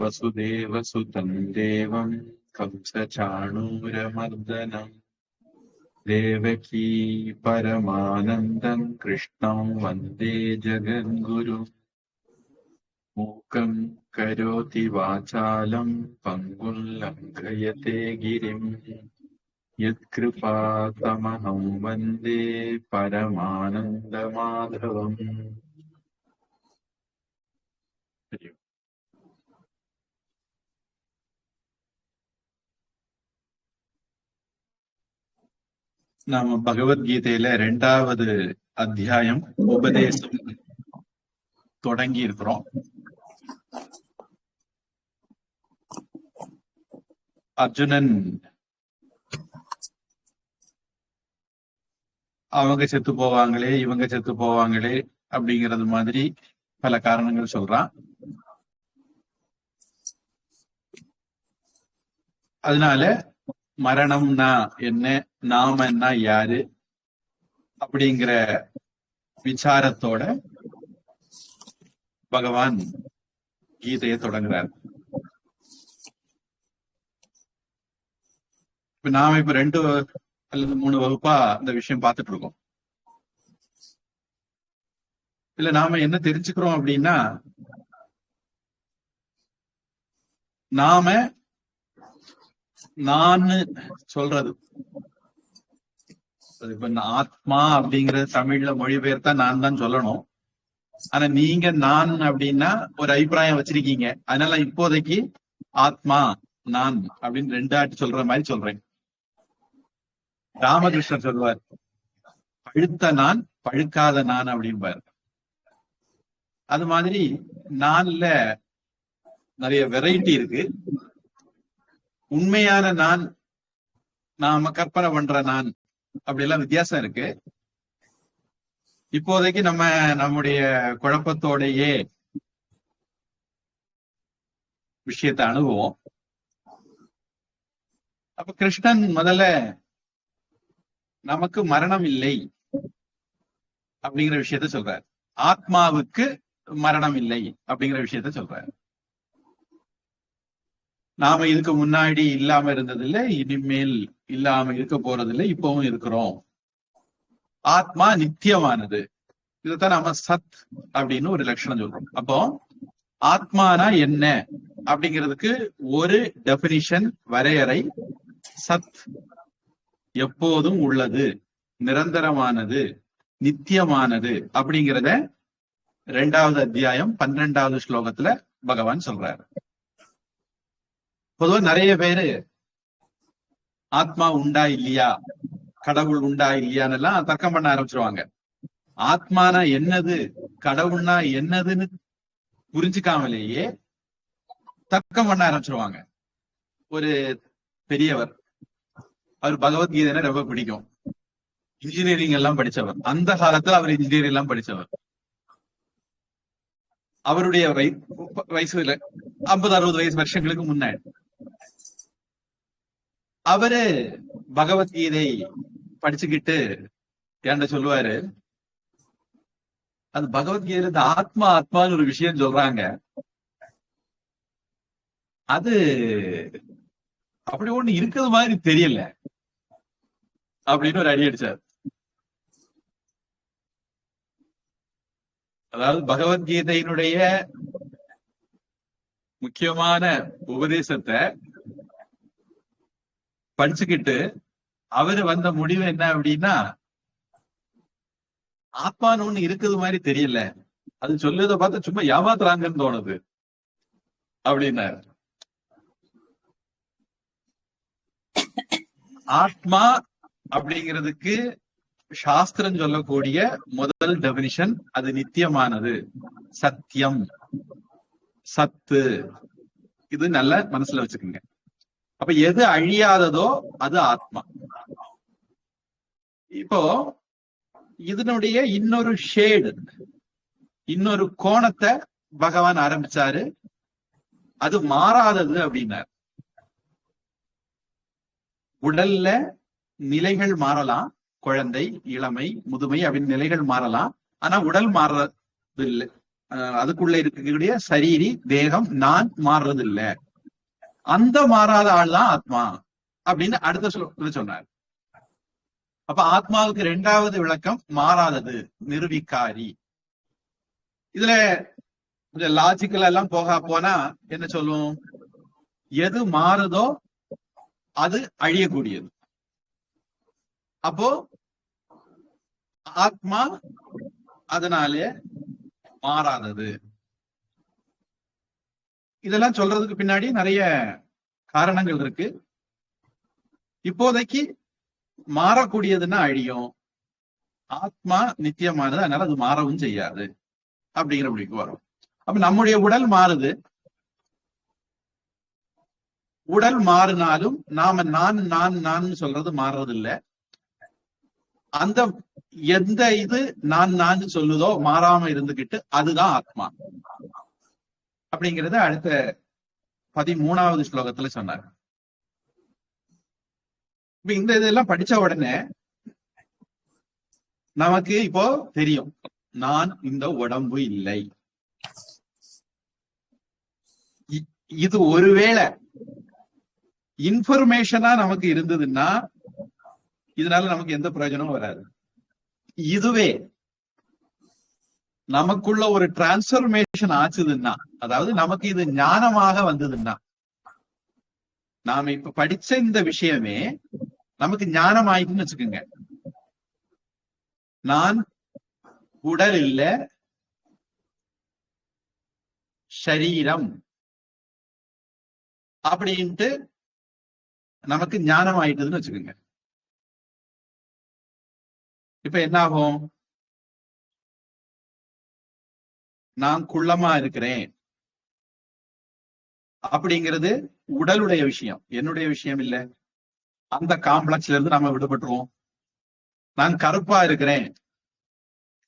वसुदेवसुतं देवं कंसचाणूरमर्दनं देवकी परमानन्दं कृष्णं वन्दे जगद्गुरुं मूकं करोति वाचालं पङ्गुं लङ्घयते गिरिं यत्कृपातमहं वन्दे परमानन्दमाधवम्. நாம பகவத்கீதையில 2வது அத்தியாயம் உபதேசம் தொடங்கி இருக்கிறோம். அர்ஜுனன் அவங்க செத்து போவாங்களே, இவங்க செத்து போவாங்களே அப்படிங்கிறது மாதிரி பல காரணங்கள் சொல்றான். அதனால மரணம்னா என்ன, நாமன்னா யாரு அப்படிங்கிற விசாரத்தோட பகவான் கீதையை தொடங்குறார். இப்ப நாம இப்ப 2 அல்லது 3 வகுப்பா இந்த விஷயம் பார்த்துட்டு இருக்கோம். இல்ல நாம என்ன தெரிஞ்சுக்கிறோம் அப்படின்னா, நாம நான் சொல்றது இப்ப ஆத்மா அப்படிங்கிற தமிழ்ல மொழிபெயர்த்தா நான் தான் சொல்லணும். ஆனா நீங்க நான் அப்படின்னா ஒரு அபிப்பிராயம் வச்சிருக்கீங்க. அதனால இப்போதைக்கு ஆத்மா நான் அப்படின்னு 2 ஆட்டி சொல்ற மாதிரி சொல்றேன். ராமகிருஷ்ணர் சொல்வார், பழுத்த நான் பழுக்காத நான் அப்படின்பார். அது மாதிரி நான்ல நிறைய வெரைட்டி இருக்கு. உண்மையான நான், நாம கற்பனை பண்ற நான், அப்படி எல்லாம் வித்தியாசம் இருக்கு. இப்போதைக்கு நம்ம நம்முடைய குழப்பத்தோடையே விஷயத்தை அணுகுவோம். அப்ப கிருஷ்ணன் முதல்ல நமக்கு மரணம் இல்லை அப்படிங்கிற விஷயத்த சொல்றார். ஆத்மாவுக்கு மரணம் இல்லை அப்படிங்கிற விஷயத்த சொல்றார். நாம இதுக்கு முன்னாடி இல்லாம இருந்ததில்லை, இனிமேல் இல்லாம இருக்க போறதில்லை, இப்பவும் இருக்கிறோம். ஆத்மா நித்தியமானது. இதுதான் நாம சத் அப்படின்னு ஒரு லட்சணம் சொல்றோம். அப்போ ஆத்மானா என்ன அப்படிங்கிறதுக்கு ஒரு டெபினிஷன், வரையறை. சத் எப்போதும் உள்ளது, நிரந்தரமானது, நித்தியமானது அப்படிங்கிறத 2வது அத்தியாயம் 12வது ஸ்லோகத்துல பகவான் சொல்றாரு. பொதுவா நிறைய பேரு ஆத்மா உண்டா இல்லையா, கடவுள் உண்டா இல்லையான்னு எல்லாம் தர்க்கம் பண்ண ஆரம்பிச்சிருவாங்க. ஆத்மானா என்னது, கடவுள்னா என்னதுன்னு புரிஞ்சுக்காமலேயே தர்க்கம் பண்ண ஆரம்பிச்சிருவாங்க. ஒரு பெரியவர், அவர் பகவத்கீதை ரொம்ப பிடிக்கும். இன்ஜினியரிங் எல்லாம் படிச்சவர். அந்த காலத்துல அவர் இன்ஜினியரிங் எல்லாம் படிச்சவர். அவருடைய வயசுல 50-60 வயசு வருஷங்களுக்கு முன்னாடி அவரு பகவத்கீதை படிச்சுக்கிட்டு என்கிட்ட சொல்லுவாரு, அது பகவத்கீதையில இந்த ஆத்மா ஆத்மான்னு ஒரு விஷயம் சொல்றாங்க, அது அப்படி ஒண்ணு இருக்கிறது மாதிரி தெரியல அப்படின்னு ஒரு அடி அடிச்சார். அதாவது பகவத்கீதையினுடைய முக்கியமான உபதேசத்தை படிச்சுக்கிட்டு அவரு வந்த முடிவு என்ன அப்படின்னா, ஆத்மான்னு ஒண்ணு இருக்குது மாதிரி தெரியல, அது சொல்லுறத பார்த்து சும்மா ஏமாத்துறாங்கன்னு தோணுது அப்படின்னாரு. ஆத்மா அப்படிங்கிறதுக்கு சாஸ்திரம் சொல்லக்கூடிய முதல் டெபினிஷன், அது நித்தியமானது, சத்தியம், சத்து. இது நல்ல மனசுல வச்சுக்கோங்க. அப்ப எது அழியாததோ அது ஆத்மா. இப்போ இதனுடைய இன்னொரு ஷேடு, இன்னொரு கோணத்தை பகவான் ஆரம்பிச்சாரு. அது மாறாதது அப்படின்னார். உடல்ல நிலைகள் மாறலாம், குழந்தை, இளமை, முதுமை அப்படின்னு நிலைகள் மாறலாம். ஆனா உடல் மாறது இல்லை, அதுக்குள்ள இருக்கக்கூடிய சரீரி தேகம் நான் மாறுறது இல்ல, அந்த மாறாத ஆள் தான் ஆத்மா அப்படின்னு அடுத்த சொன்னார். அப்ப ஆத்மாவுக்கு இரண்டாவது விளக்கம் மாறாதது, நிர்விகாரி. இதுல கொஞ்சம் லாஜிக்கல் எல்லாம் போனா என்ன சொல்லுவோம், எது மாறுதோ அது அழியக்கூடியது. அப்போ ஆத்மா அதனாலே மாறாதது. இதெல்லாம் சொல்றதுக்கு பின்னாடி நிறைய காரணங்கள் இருக்கு. இப்போதைக்கு மாறக்கூடியதுன்னா அழியும், ஆத்மா நித்தியமானது, அதனால அது மாறவும் செய்யாது அப்படிங்கிற முடிவுக்கு வரும். அப்ப நம்முடைய உடல் மாறுது, உடல் மாறினாலும் நாம நான் நான் நான் சொல்றது மாறுறது இல்ல. அந்த எந்த இது நான் நான் சொல்லுதோ மாறாம இருந்துகிட்டு அதுதான் ஆத்மா அப்படிங்கறத அடுத்த 13வது ஸ்லோகத்துல சொன்னார். இப்ப இந்த இதெல்லாம் படிச்ச உடனே நமக்கு இப்போ தெரியும், நான் இந்த உடம்பு இல்லை. இது ஒருவேளை இன்ஃபர்மேஷனா நமக்கு இருந்ததுன்னா இதனால நமக்கு எந்த பிரயோஜனமும் வராது. இதுவே நமக்குள்ள ஒரு டிரான்ஸ்பர்மேஷன் ஆச்சுதுன்னா, அதாவது நமக்கு இது ஞானமாக வந்ததுன்னா, நாம இப்ப படிச்ச இந்த விஷயமே நமக்கு ஞானம் ஆயிட்டுன்னு வச்சுக்கோங்க. நான் உடல் இல்ல, சரீரம் அப்படின்ட்டு நமக்கு ஞானம் ஆயிட்டதுன்னு வச்சுக்கோங்க. இப்ப என்ன ஆகும், நான் குள்ளமா இருக்கிறேன் அப்படிங்கிறது உடலுடைய விஷயம், என்னுடைய விஷயம் இல்ல. அந்த காம்ப்ளெக்ஸ்ல இருந்து நாம விடுபட்டுருவோம். நான் கருப்பா இருக்கிறேன்,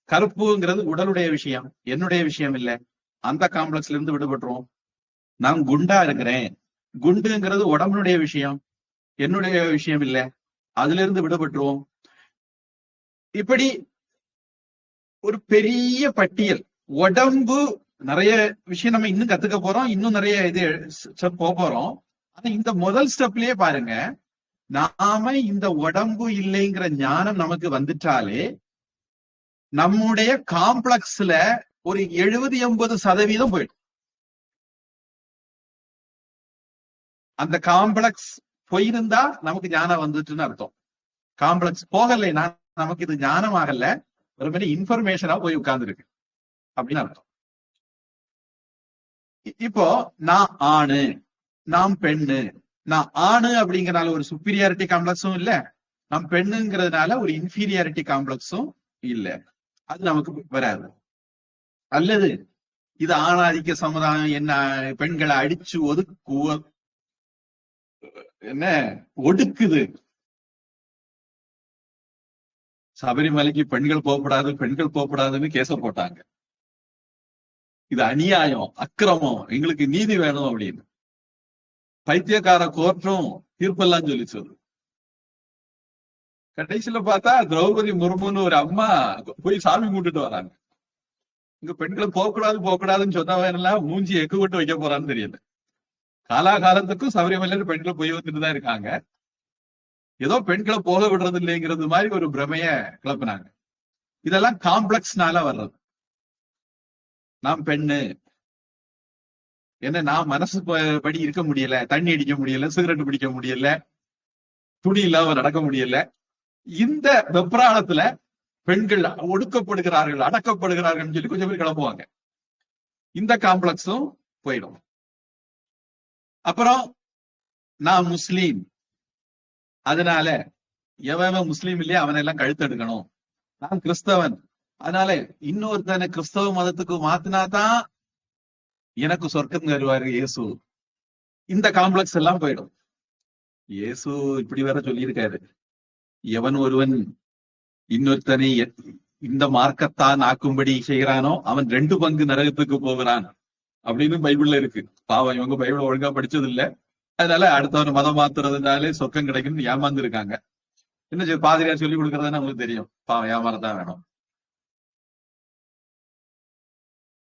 கருப்புங்கிறது உடலுடைய விஷயம், என்னுடைய விஷயம் இல்ல. அந்த காம்ப்ளெக்ஸ்ல இருந்து விடுபட்டுருவோம். நான் குண்டா இருக்கிறேன், குண்டுங்கிறது உடம்புடைய விஷயம், என்னுடைய விஷயம் இல்ல. அதுல இருந்து விடுபட்டுருவோம். இப்படி ஒரு பெரிய பட்டியல். உடம்பு நிறைய விஷயம் நம்ம இன்னும் கத்துக்க போறோம், இன்னும் நிறைய இது போறோம். ஆனா இந்த முதல் ஸ்டெப்லயே பாருங்க, நாம இந்த உடம்பு இல்லைங்கிற ஞானம் நமக்கு வந்துட்டாலே நம்முடைய காம்ப்ளெக்ஸ்ல ஒரு 70-80% போயிடும். அந்த காம்ப்ளெக்ஸ் போயிருந்தா நமக்கு ஞானம் வந்துட்டுன்னு அர்த்தம். காம்ப்ளெக்ஸ் போகலைன்னா நமக்கு இது ஞானம் ஆகல, வெறுமனே இன்ஃபர்மேஷனா போய் உட்கார்ந்து இருக்கு அப்படின்னு அர்த்தம். இப்போ நான் ஆணு, நாம் பெண்ணு. நான் ஆணு அப்படிங்கறதுனால ஒரு சுப்பீரியாரிட்டி காம்ப்ளெக்ஸும் இல்ல, நாம் பெண்ணுங்கிறதுனால ஒரு இன்ஃபீரியாரிட்டி காம்ப்ளெக்ஸும் இல்ல. அது நமக்கு வராது. அல்லது இது ஆணாதிக்க சமுதாயம் என்ன பெண்களை அடிச்சு என்ன ஒடுக்குது, சபரிமலைக்கு பெண்கள் போகக்கூடாது பெண்கள் போகக்கூடாதுன்னு கேச போட்டாங்க. இது அநியாயம், அக்கிரமம், எங்களுக்கு நீதி வேணும் அப்படின்னு பைத்தியக்கார கோர்ட்டும் தீர்ப்பெல்லாம் சொல்லிச்சது. கடைசியில பார்த்தா திரௌபதி முர்முன்னு ஒரு அம்மா போய் சாமி கும்பிட்டுட்டு வராங்க. இங்க பெண்களை போகக்கூடாதுன்னு சொன்னவன் எல்லாம் மூஞ்சி எக்கு விட்டு வைக்க போறான்னு தெரியல. காலாகாலத்துக்கும் சபரிமலையில பெண்களை போய் வந்துட்டு தான் இருக்காங்க. ஏதோ பெண்களை போக விடுறது இல்லைங்கிறது மாதிரி ஒரு பிரமைய கிளப்பினாங்க. இதெல்லாம் காம்ப்ளெக்ஸ்னால வர்றது. நாம் பெண்ணு என்ன, நான் மனசு படி இருக்க முடியல, தண்ணி அடிக்க முடியல, சிகரெட் பிடிக்க முடியல, துணி இல்லாம நடக்க முடியல. இந்த வெப்ராளத்துல பெண்கள் ஒடுக்கப்படுகிறார்கள், அடக்கப்படுகிறார்கள் சொல்லி கொஞ்சம் பேர் கிளம்புவாங்க. இந்த காம்ப்ளெக்ஸும் போயிடும். அப்புறம் நான் முஸ்லீம், அதனால எவன் முஸ்லீம் இல்லையா அவனை எல்லாம் கழுத்தெடுக்கணும். நான் கிறிஸ்தவன், அதனால இன்னொருத்தனை கிறிஸ்தவ மதத்துக்கு மாத்தினாதான் எனக்கு சொர்க்கம் தருவாரு இயேசு. இந்த காம்ப்ளெக்ஸ் எல்லாம் போயிடும். இயேசு இப்படி வேற சொல்லியிருக்காரு, எவன் ஒருவன் இன்னொருத்தனை இந்த மார்க்கத்தான் ஆக்கும்படி செய்கிறானோ அவன் 2 பங்கு நரகத்துக்கு போகிறான் அப்படின்னு பைபிள்ல இருக்கு. பாவம், இவங்க பைபிளை ஒழுங்கா படிச்சது இல்ல, அதனால அடுத்தவன் மதம் மாத்துறதுனாலே சொர்க்கம் கிடைக்கும்னு ஏமாந்து இருக்காங்க. என்ன பாதிரியார் சொல்லி கொடுக்கறதுன்னு அவங்களுக்கு தெரியும், பாவம் ஏமாறதான் வேணும்.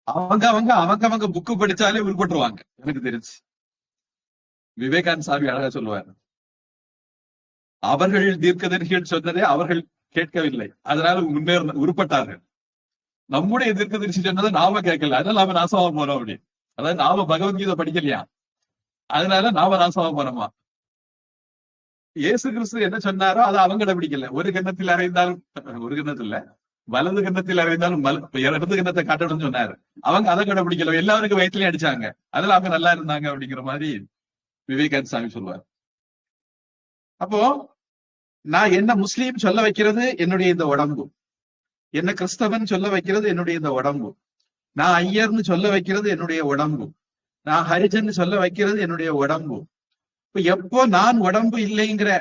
அவங்க புக்கு படிச்சாலே உருப்பட்டுருவாங்க. எனக்கு தெரிஞ்சு விவேகானந்த சாமி அழகா சொல்லுவார், அவர்கள் தீர்க்கதரிசிகள் சொன்னதே அவர்கள் கேட்கவில்லை, அதனால முன்னேற உருப்பட்டார்கள். நம்முடைய தீர்க்கதரிசி சொன்னதை நாம கேட்கல, அதனால நாம நாசமா போறோம் அப்படின்னு. அதாவது நாம பகவத்கீதை படிக்கலையா, அதனால நாம நாசமா போறோமா. இயேசு கிறிஸ்து என்ன சொன்னாரோ அதை அவங்க கடைபிடிக்கல. ஒரு கன்னத்தில் அறைந்தாலும், ஒரு கன்னத்துல வலது கன்னத்தில் அறைந்தாலும் இடது கன்னத்தை காட்டணும்னு சொன்னாரு. அவங்க அதை கடைபிடிக்கல, எல்லாருக்கும் வயிற்றுலயும் அடிச்சாங்க, அதுல அவங்க நல்லா இருந்தாங்க அப்படிங்கிற மாதிரி விவேகானந்த சாமி சொல்லுவார். அப்போ நான் என்ன முஸ்லீம் சொல்ல வைக்கிறது என்னுடைய இந்த உடம்பு, என்ன கிறிஸ்தவன் சொல்ல வைக்கிறது என்னுடைய இந்த உடம்பு, நான் ஐயர்னு சொல்ல வைக்கிறது என்னுடைய உடம்பு, நான் ஹரிஜன் சொல்ல வைக்கிறது என்னுடைய உடம்பு. இப்ப எப்போ நான் உடம்பு இல்லைங்கிற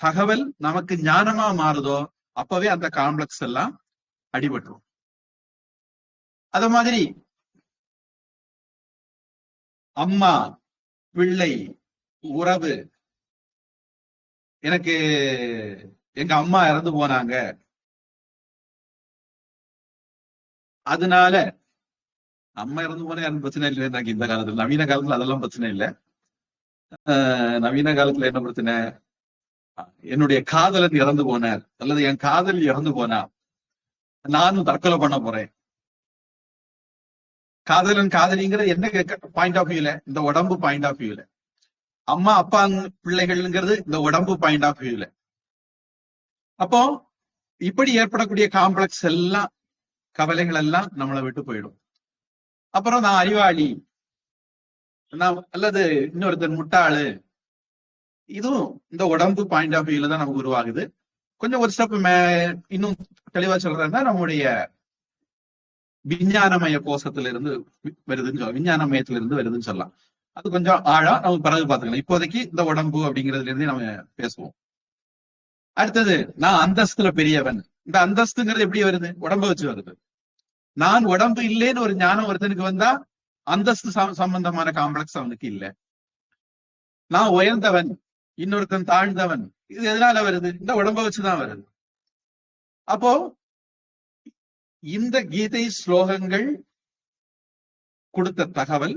தகவல் நமக்கு ஞானமா மாறுதோ அப்பவே அந்த காம்ப்ளெக்ஸ் எல்லாம் அடிபட்டுரும். அத மாதிரி அம்மா பிள்ளை உறவு, எனக்கு எங்க அம்மா இறந்து போனாங்க, அதனால அம்மா இறந்து போனா யாரும் பிரச்சனை இல்லை. எனக்கு இந்த காலத்துல, நவீன காலத்துல அதெல்லாம் பிரச்சனை இல்லை. நவீன காலத்துல என்ன பிரச்சனை, என்னுடைய காதலன் இறந்து போனார் அல்லது என் காதல் இறந்து போனா நானும் தற்கொலை பண்ண போறேன். காதலன் காதலிங்கிறது என்ன பாயிண்ட் ஆஃப் வியூல, இந்த உடம்பு பாயிண்ட் ஆஃப் வியூல. அம்மா அப்பா பிள்ளைகள்ங்கிறது இந்த உடம்பு பாயிண்ட் ஆஃப் வியூல. அப்போ இப்படி ஏற்படக்கூடிய காம்ப்ளெக்ஸ் எல்லாம், கவலைகள் எல்லாம் நம்மளை விட்டு போயிடும். அப்புறம் நான் அறிவாளி, நான் அல்லது இன்னொருத்தர் முட்டாளு, இதுவும் இந்த உடம்பு பாயிண்ட் ஆஃப் வியூல தான் நமக்கு உருவாகுது. கொஞ்சம் ஒரு ஸ்டெப் இன்னும் தெளிவா சொல்றேன்னா, நம்முடைய விஞ்ஞானமய கோஷத்திலிருந்து வருதுன்னு சொல்லலாம், விஞ்ஞானமயத்திலிருந்து வருதுன்னு சொல்லலாம். அது கொஞ்சம் ஆழம் நம்ம பிறகு பார்த்துக்கலாம். இப்போதைக்கு இந்த உடம்பு அப்படிங்கிறதுல இருந்தே நம்ம பேசுவோம். அடுத்தது, நான் அந்தஸ்துல பெரியவன். இந்த அந்தஸ்துங்கிறது எப்படி வருது, உடம்ப வச்சு வருது. நான் உடம்பு இல்லைன்னு ஒரு ஞானம் ஒருத்தனுக்கு வந்தா அந்தஸ்து சம்பந்தமான காம்ப்ளெக்ஸ் அவனுக்கு இல்லை. நான் உயர்ந்தவன், இன்னொருத்தன் தாழ்ந்தவன், இது எதனால வருது, இந்த உடம்ப வச்சுதான் வருது. அப்போ இந்த கீதை ஸ்லோகங்கள் கொடுத்த தகவல்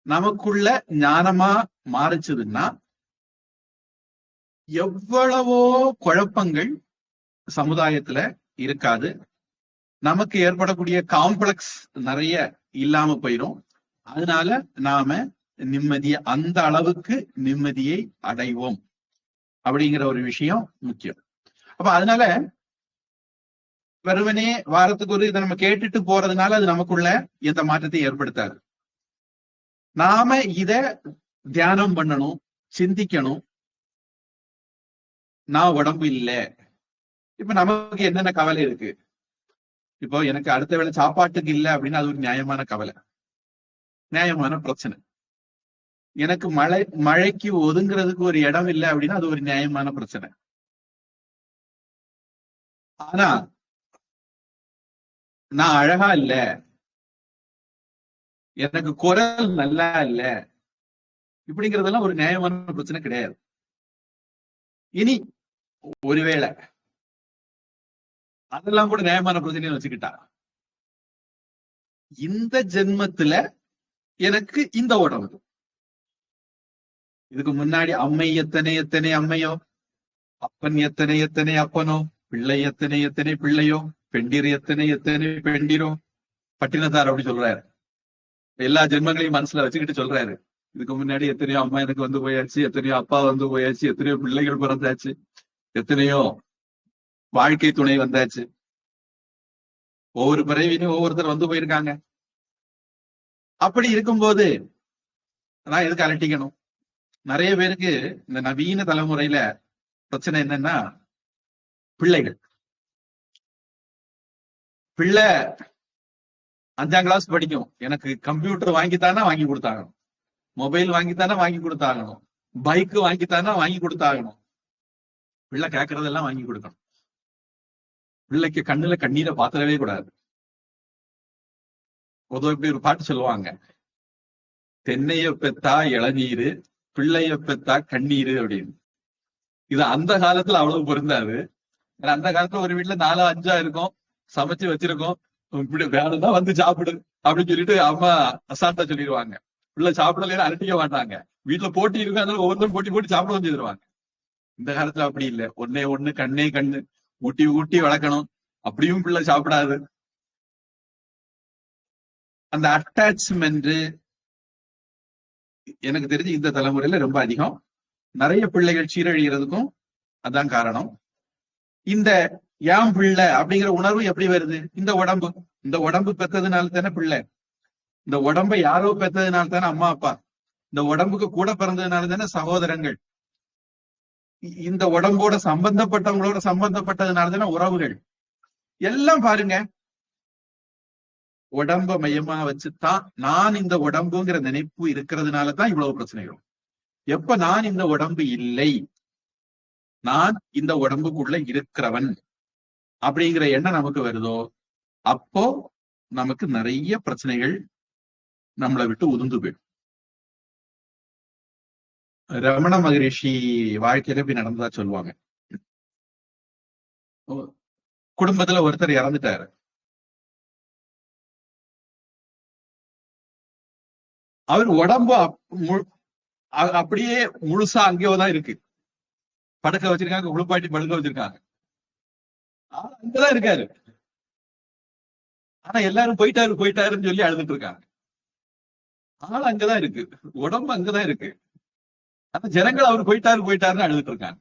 நமக்குள்ள ஞானமா மாறிச்சதுன்னா எவ்வளவோ குழப்பங்கள் சமுதாயத்துல இருக்காது. நமக்கு ஏற்படக்கூடிய காம்ப்ளெக்ஸ் நிறைய இல்லாம போயிடும். அதனால நாம நிம்மதியை, அந்த அளவுக்கு நிம்மதியை அடைவோம் அப்படிங்கிற ஒரு விஷயம் முக்கியம். அப்ப அதனால வெறுமனே வாரத்துக்கு ஒரு இதை நம்ம கேட்டுட்டு போறதுனால அது நமக்குள்ள எந்த மாற்றத்தை ஏற்படுத்தாது. நாம இத தியானம் பண்ணணும், சிந்திக்கணும். நான் உடம்பு இல்லை, இப்ப நமக்கு என்னென்ன கவலை இருக்கு. இப்போ எனக்கு அடுத்த வேளை சாப்பாட்டுக்கு இல்லை அப்படின்னா அது ஒரு நியாயமான கவலை, நியாயமான பிரச்சனை. எனக்கு மழைக்கு ஒதுங்கிறதுக்கு ஒரு இடம் இல்லை அப்படின்னா அது ஒரு நியாயமான பிரச்சனை. ஆனா நான் அழகா இல்ல, எனக்கு குரல் நல்லா இல்ல, இப்படிங்கிறதெல்லாம் ஒரு நியாயமான பிரச்சனை கிடையாது. இனி ஒருவேளை அதெல்லாம் கூட நியாயமான பிரச்சனையை வச்சுக்கிட்டா, இந்த ஜென்மத்துல எனக்கு இந்த உடம்பு, இதுக்கு முன்னாடி அம்மை எத்தனை எத்தனை அம்மையோ, அப்பன் எத்தனை எத்தனை அப்பனோ, பிள்ளை எத்தனை எத்தனை பிள்ளையோ, பெண்டிர் எத்தனை எத்தனை பெண்டிரோ, பட்டினத்தார் அப்படி சொல்றாரு. எல்லா ஜென்மங்களையும் மனசுல வச்சுக்கிட்டு சொல்றாரு, இதுக்கு முன்னாடி எத்தனையோ அம்மா எனக்கு வந்து போயாச்சு, எத்தனையோ அப்பா வந்து போயாச்சு, எத்தனையோ பிள்ளைகள் பிறந்தாச்சு, எத்தனையோ வாழ்க்கை துணை வந்தாச்சு, ஒவ்வொரு பிறவிலையும் ஒவ்வொருத்தர் வந்து போயிருக்காங்க. அப்படி இருக்கும்போது நான் எதுக்கு அலட்டிக்கணும்? நிறைய பேருக்கு இந்த நவீன தலைமுறையில பிரச்சனை என்னன்னா, பிள்ளைகள், பிள்ளை 5ஆம் கிளாஸ் படிக்கும், எனக்கு கம்ப்யூட்டர் வாங்கித்தானா வாங்கி கொடுத்தாகணும், மொபைல் வாங்கித்தானா வாங்கி கொடுத்தாகணும், பைக் வாங்கித்தானா வாங்கி கொடுத்தாகணும். பிள்ளை கேட்கறதெல்லாம் வாங்கி கொடுக்கணும். பிள்ளைக்கு கண்ணுல கண்ணீரை பாத்திரவே கூடாது. பொதுவாக இப்படி ஒரு பாட்டு சொல்லுவாங்க, தென்னைய பெத்தா இளநீரு, பிள்ளைய பெத்தா கண்ணீரு அப்படின்னு. இது அந்த காலத்துல அவ்வளவு பொருந்தாது. அந்த காலத்துல ஒரு வீட்டுல 4 5 இருக்கும், சமைச்சு வச்சிருக்கோம், இப்படி வேணும்னா வந்து சாப்பிடு அப்படின்னு சொல்லிட்டு அம்மா அசால்ட்டா சொல்லிடுவாங்க. பிள்ளை சாப்பிடல அரட்டிக்க மாட்டாங்க. வீட்டுல போட்டி இருக்கு, அதனால ஒவ்வொருத்தரும் போட்டி போட்டு சாப்பிடவும் செய்திருவாங்க. இந்த காலத்துல அப்படி இல்லை. ஒன்னே ஒண்ணு கண்ணே கண்ணு, ஊட்டி ஊட்டி வளர்க்கணும். அப்படியும் பிள்ளை சாப்பிடாது. அந்த அட்டாச்மெண்ட் எனக்கு தெரிஞ்சு இந்த தலைமுறையில ரொம்ப அதிகம். நிறைய பிள்ளைகள் சீரழிகிறதுக்கும் அதான் காரணம். இந்த யாம் பிள்ளை அப்படிங்கிற உணர்வு எப்படி வருது? இந்த உடம்பு பெற்றதுனால தானே பிள்ளை. இந்த உடம்பை யாரோ பெற்றதுனால தானே அம்மா அப்பா. இந்த உடம்புக்கு கூட பிறந்ததுனால தானே சகோதரங்கள். இந்த உடம்போட சம்பந்தப்பட்டவங்களோட சம்பந்தப்பட்டதுனால தானே உறவுகள். எல்லாம் பாருங்க, உடம்ப மையமா வச்சுதான் நான் இந்த உடம்புங்கிற நினைப்பு இருக்கிறதுனாலதான் இவ்வளவு பிரச்சனைகள். எப்ப நான் இந்த உடம்பு இல்லை, நான் இந்த உடம்புக்குள்ள இருக்கிறவன் அப்படிங்கிற எண்ணம் நமக்கு வருதோ, அப்போ நமக்கு நிறைய பிரச்சனைகள் நம்மளை விட்டு உதிர்ந்து போயிடும். ரமண மகரிஷி வாழ்க்கையில இப்படி நடந்ததா சொல்லுவாங்க. குடும்பத்துல ஒருத்தர் இறந்துட்டாரு. அவர் உடம்பு அப்படியே முழுசா அங்கேயோதான் இருக்கு. படுக்க வச்சிருக்காங்க, குளிப்பாட்டி படுக்க வச்சிருக்காங்க, அங்கதான் இருக்காரு. ஆனா எல்லாரும் போயிட்டாருன்னு சொல்லி அழுதுட்டு இருக்காங்க. ஆள் அங்கதான் இருக்கு, உடம்பு அங்கதான் இருக்கு. ஆனா ஜனங்கள் அவர் போயிட்டாருன்னு அழுதுட்டு இருக்காங்க.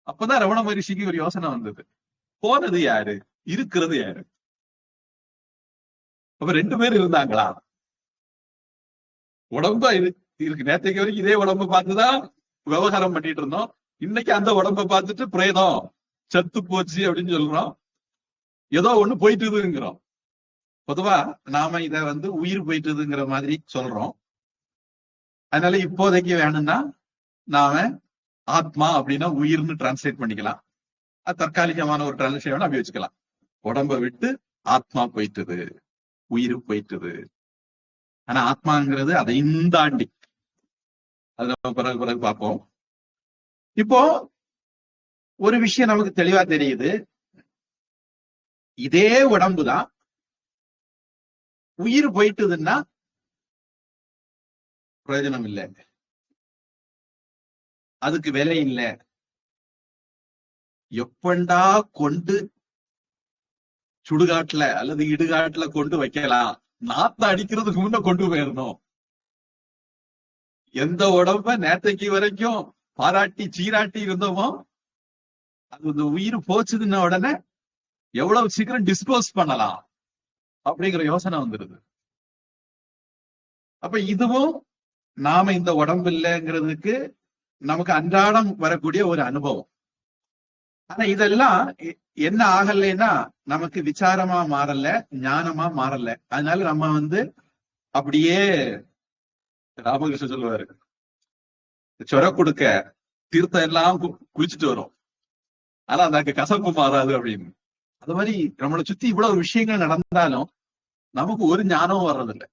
அப்பதான் ரமண மகரிஷிக்கு ஒரு யோசனை வந்தது. போனது யாரு, இருக்கிறது யாரு? அப்ப 2 பேர் இருந்தாங்களா? உடம்பா இருக்கு. நேற்றைக்கு வரைக்கும் இதே உடம்பு பார்த்துதான் விவகாரம் பண்ணிட்டு இருந்தோம். இன்னைக்கு அந்த உடம்ப பார்த்துட்டு பிரேதம் செத்து போச்சு அப்படின்னு சொல்றோம். ஏதோ ஒண்ணு போயிட்டுதுங்கிறோம். பொதுவா நாம இத உயிர் போயிட்டுதுங்கிற மாதிரி சொல்றோம். அதனால இப்போதைக்கு வேணும்னா நாம ஆத்மா அப்படின்னா உயிர்னு டிரான்ஸ்லேட் பண்ணிக்கலாம். அது தற்காலிகமான ஒரு டிரான்ஸ்லேஷன் வேணும், அப்படி வச்சுக்கலாம். உடம்ப விட்டு ஆத்மா போயிட்டுது, உயிர் போயிட்டுது. ஆனா ஆத்மாங்கிறது அதையும் தாண்டி, அது நம்ம பிறகு பார்ப்போம். இப்போ ஒரு விஷயம் நமக்கு தெளிவா தெரியுது. இதே உடம்புதான் உயிர் போயிட்டுதுன்னா பிரயோஜனம் இல்லை, அதுக்கு விலை இல்லை. எப்பண்டா கொண்டு சுடுகாட்டுல அல்லது இடுகாட்டுல கொண்டு வைக்கலாம், நாத்த அடிக்கிறதுக்கு முன்ன கொண்டு போயிடணும். எந்த உடம்ப நேற்றைக்கு வரைக்கும் பாராட்டி சீராட்டி இருந்தோமோ, அது உயிர் போச்சுதுன்ன உடனே எவ்வளவு சீக்கிரம் டிஸ்போஸ் பண்ணலாம் அப்படிங்கிற யோசனை வந்துருது. அப்ப இதுவும் நாம இந்த உடம்பு இல்லைங்கிறதுக்கு நமக்கு அன்றாடம் வரக்கூடிய ஒரு அனுபவம். ஆனா இதெல்லாம் என்ன ஆகலைன்னா நமக்கு விசாரமா மாறல, ஞானமா மாறல. அதனால நம்ம அப்படியே ராமகிருஷ்ணன் சொல்லுவாரு, சொர கொடுக்க தீர்த்தம் எல்லாம் குளிச்சுட்டு வரும், ஆனா அந்த கசப்பு மாறாது அப்படின்னு. அது மாதிரி நம்மளை சுத்தி இவ்வளவு விஷயங்கள் நடந்தாலும் நமக்கு ஒரு ஞானமும் வர்றதில்லை.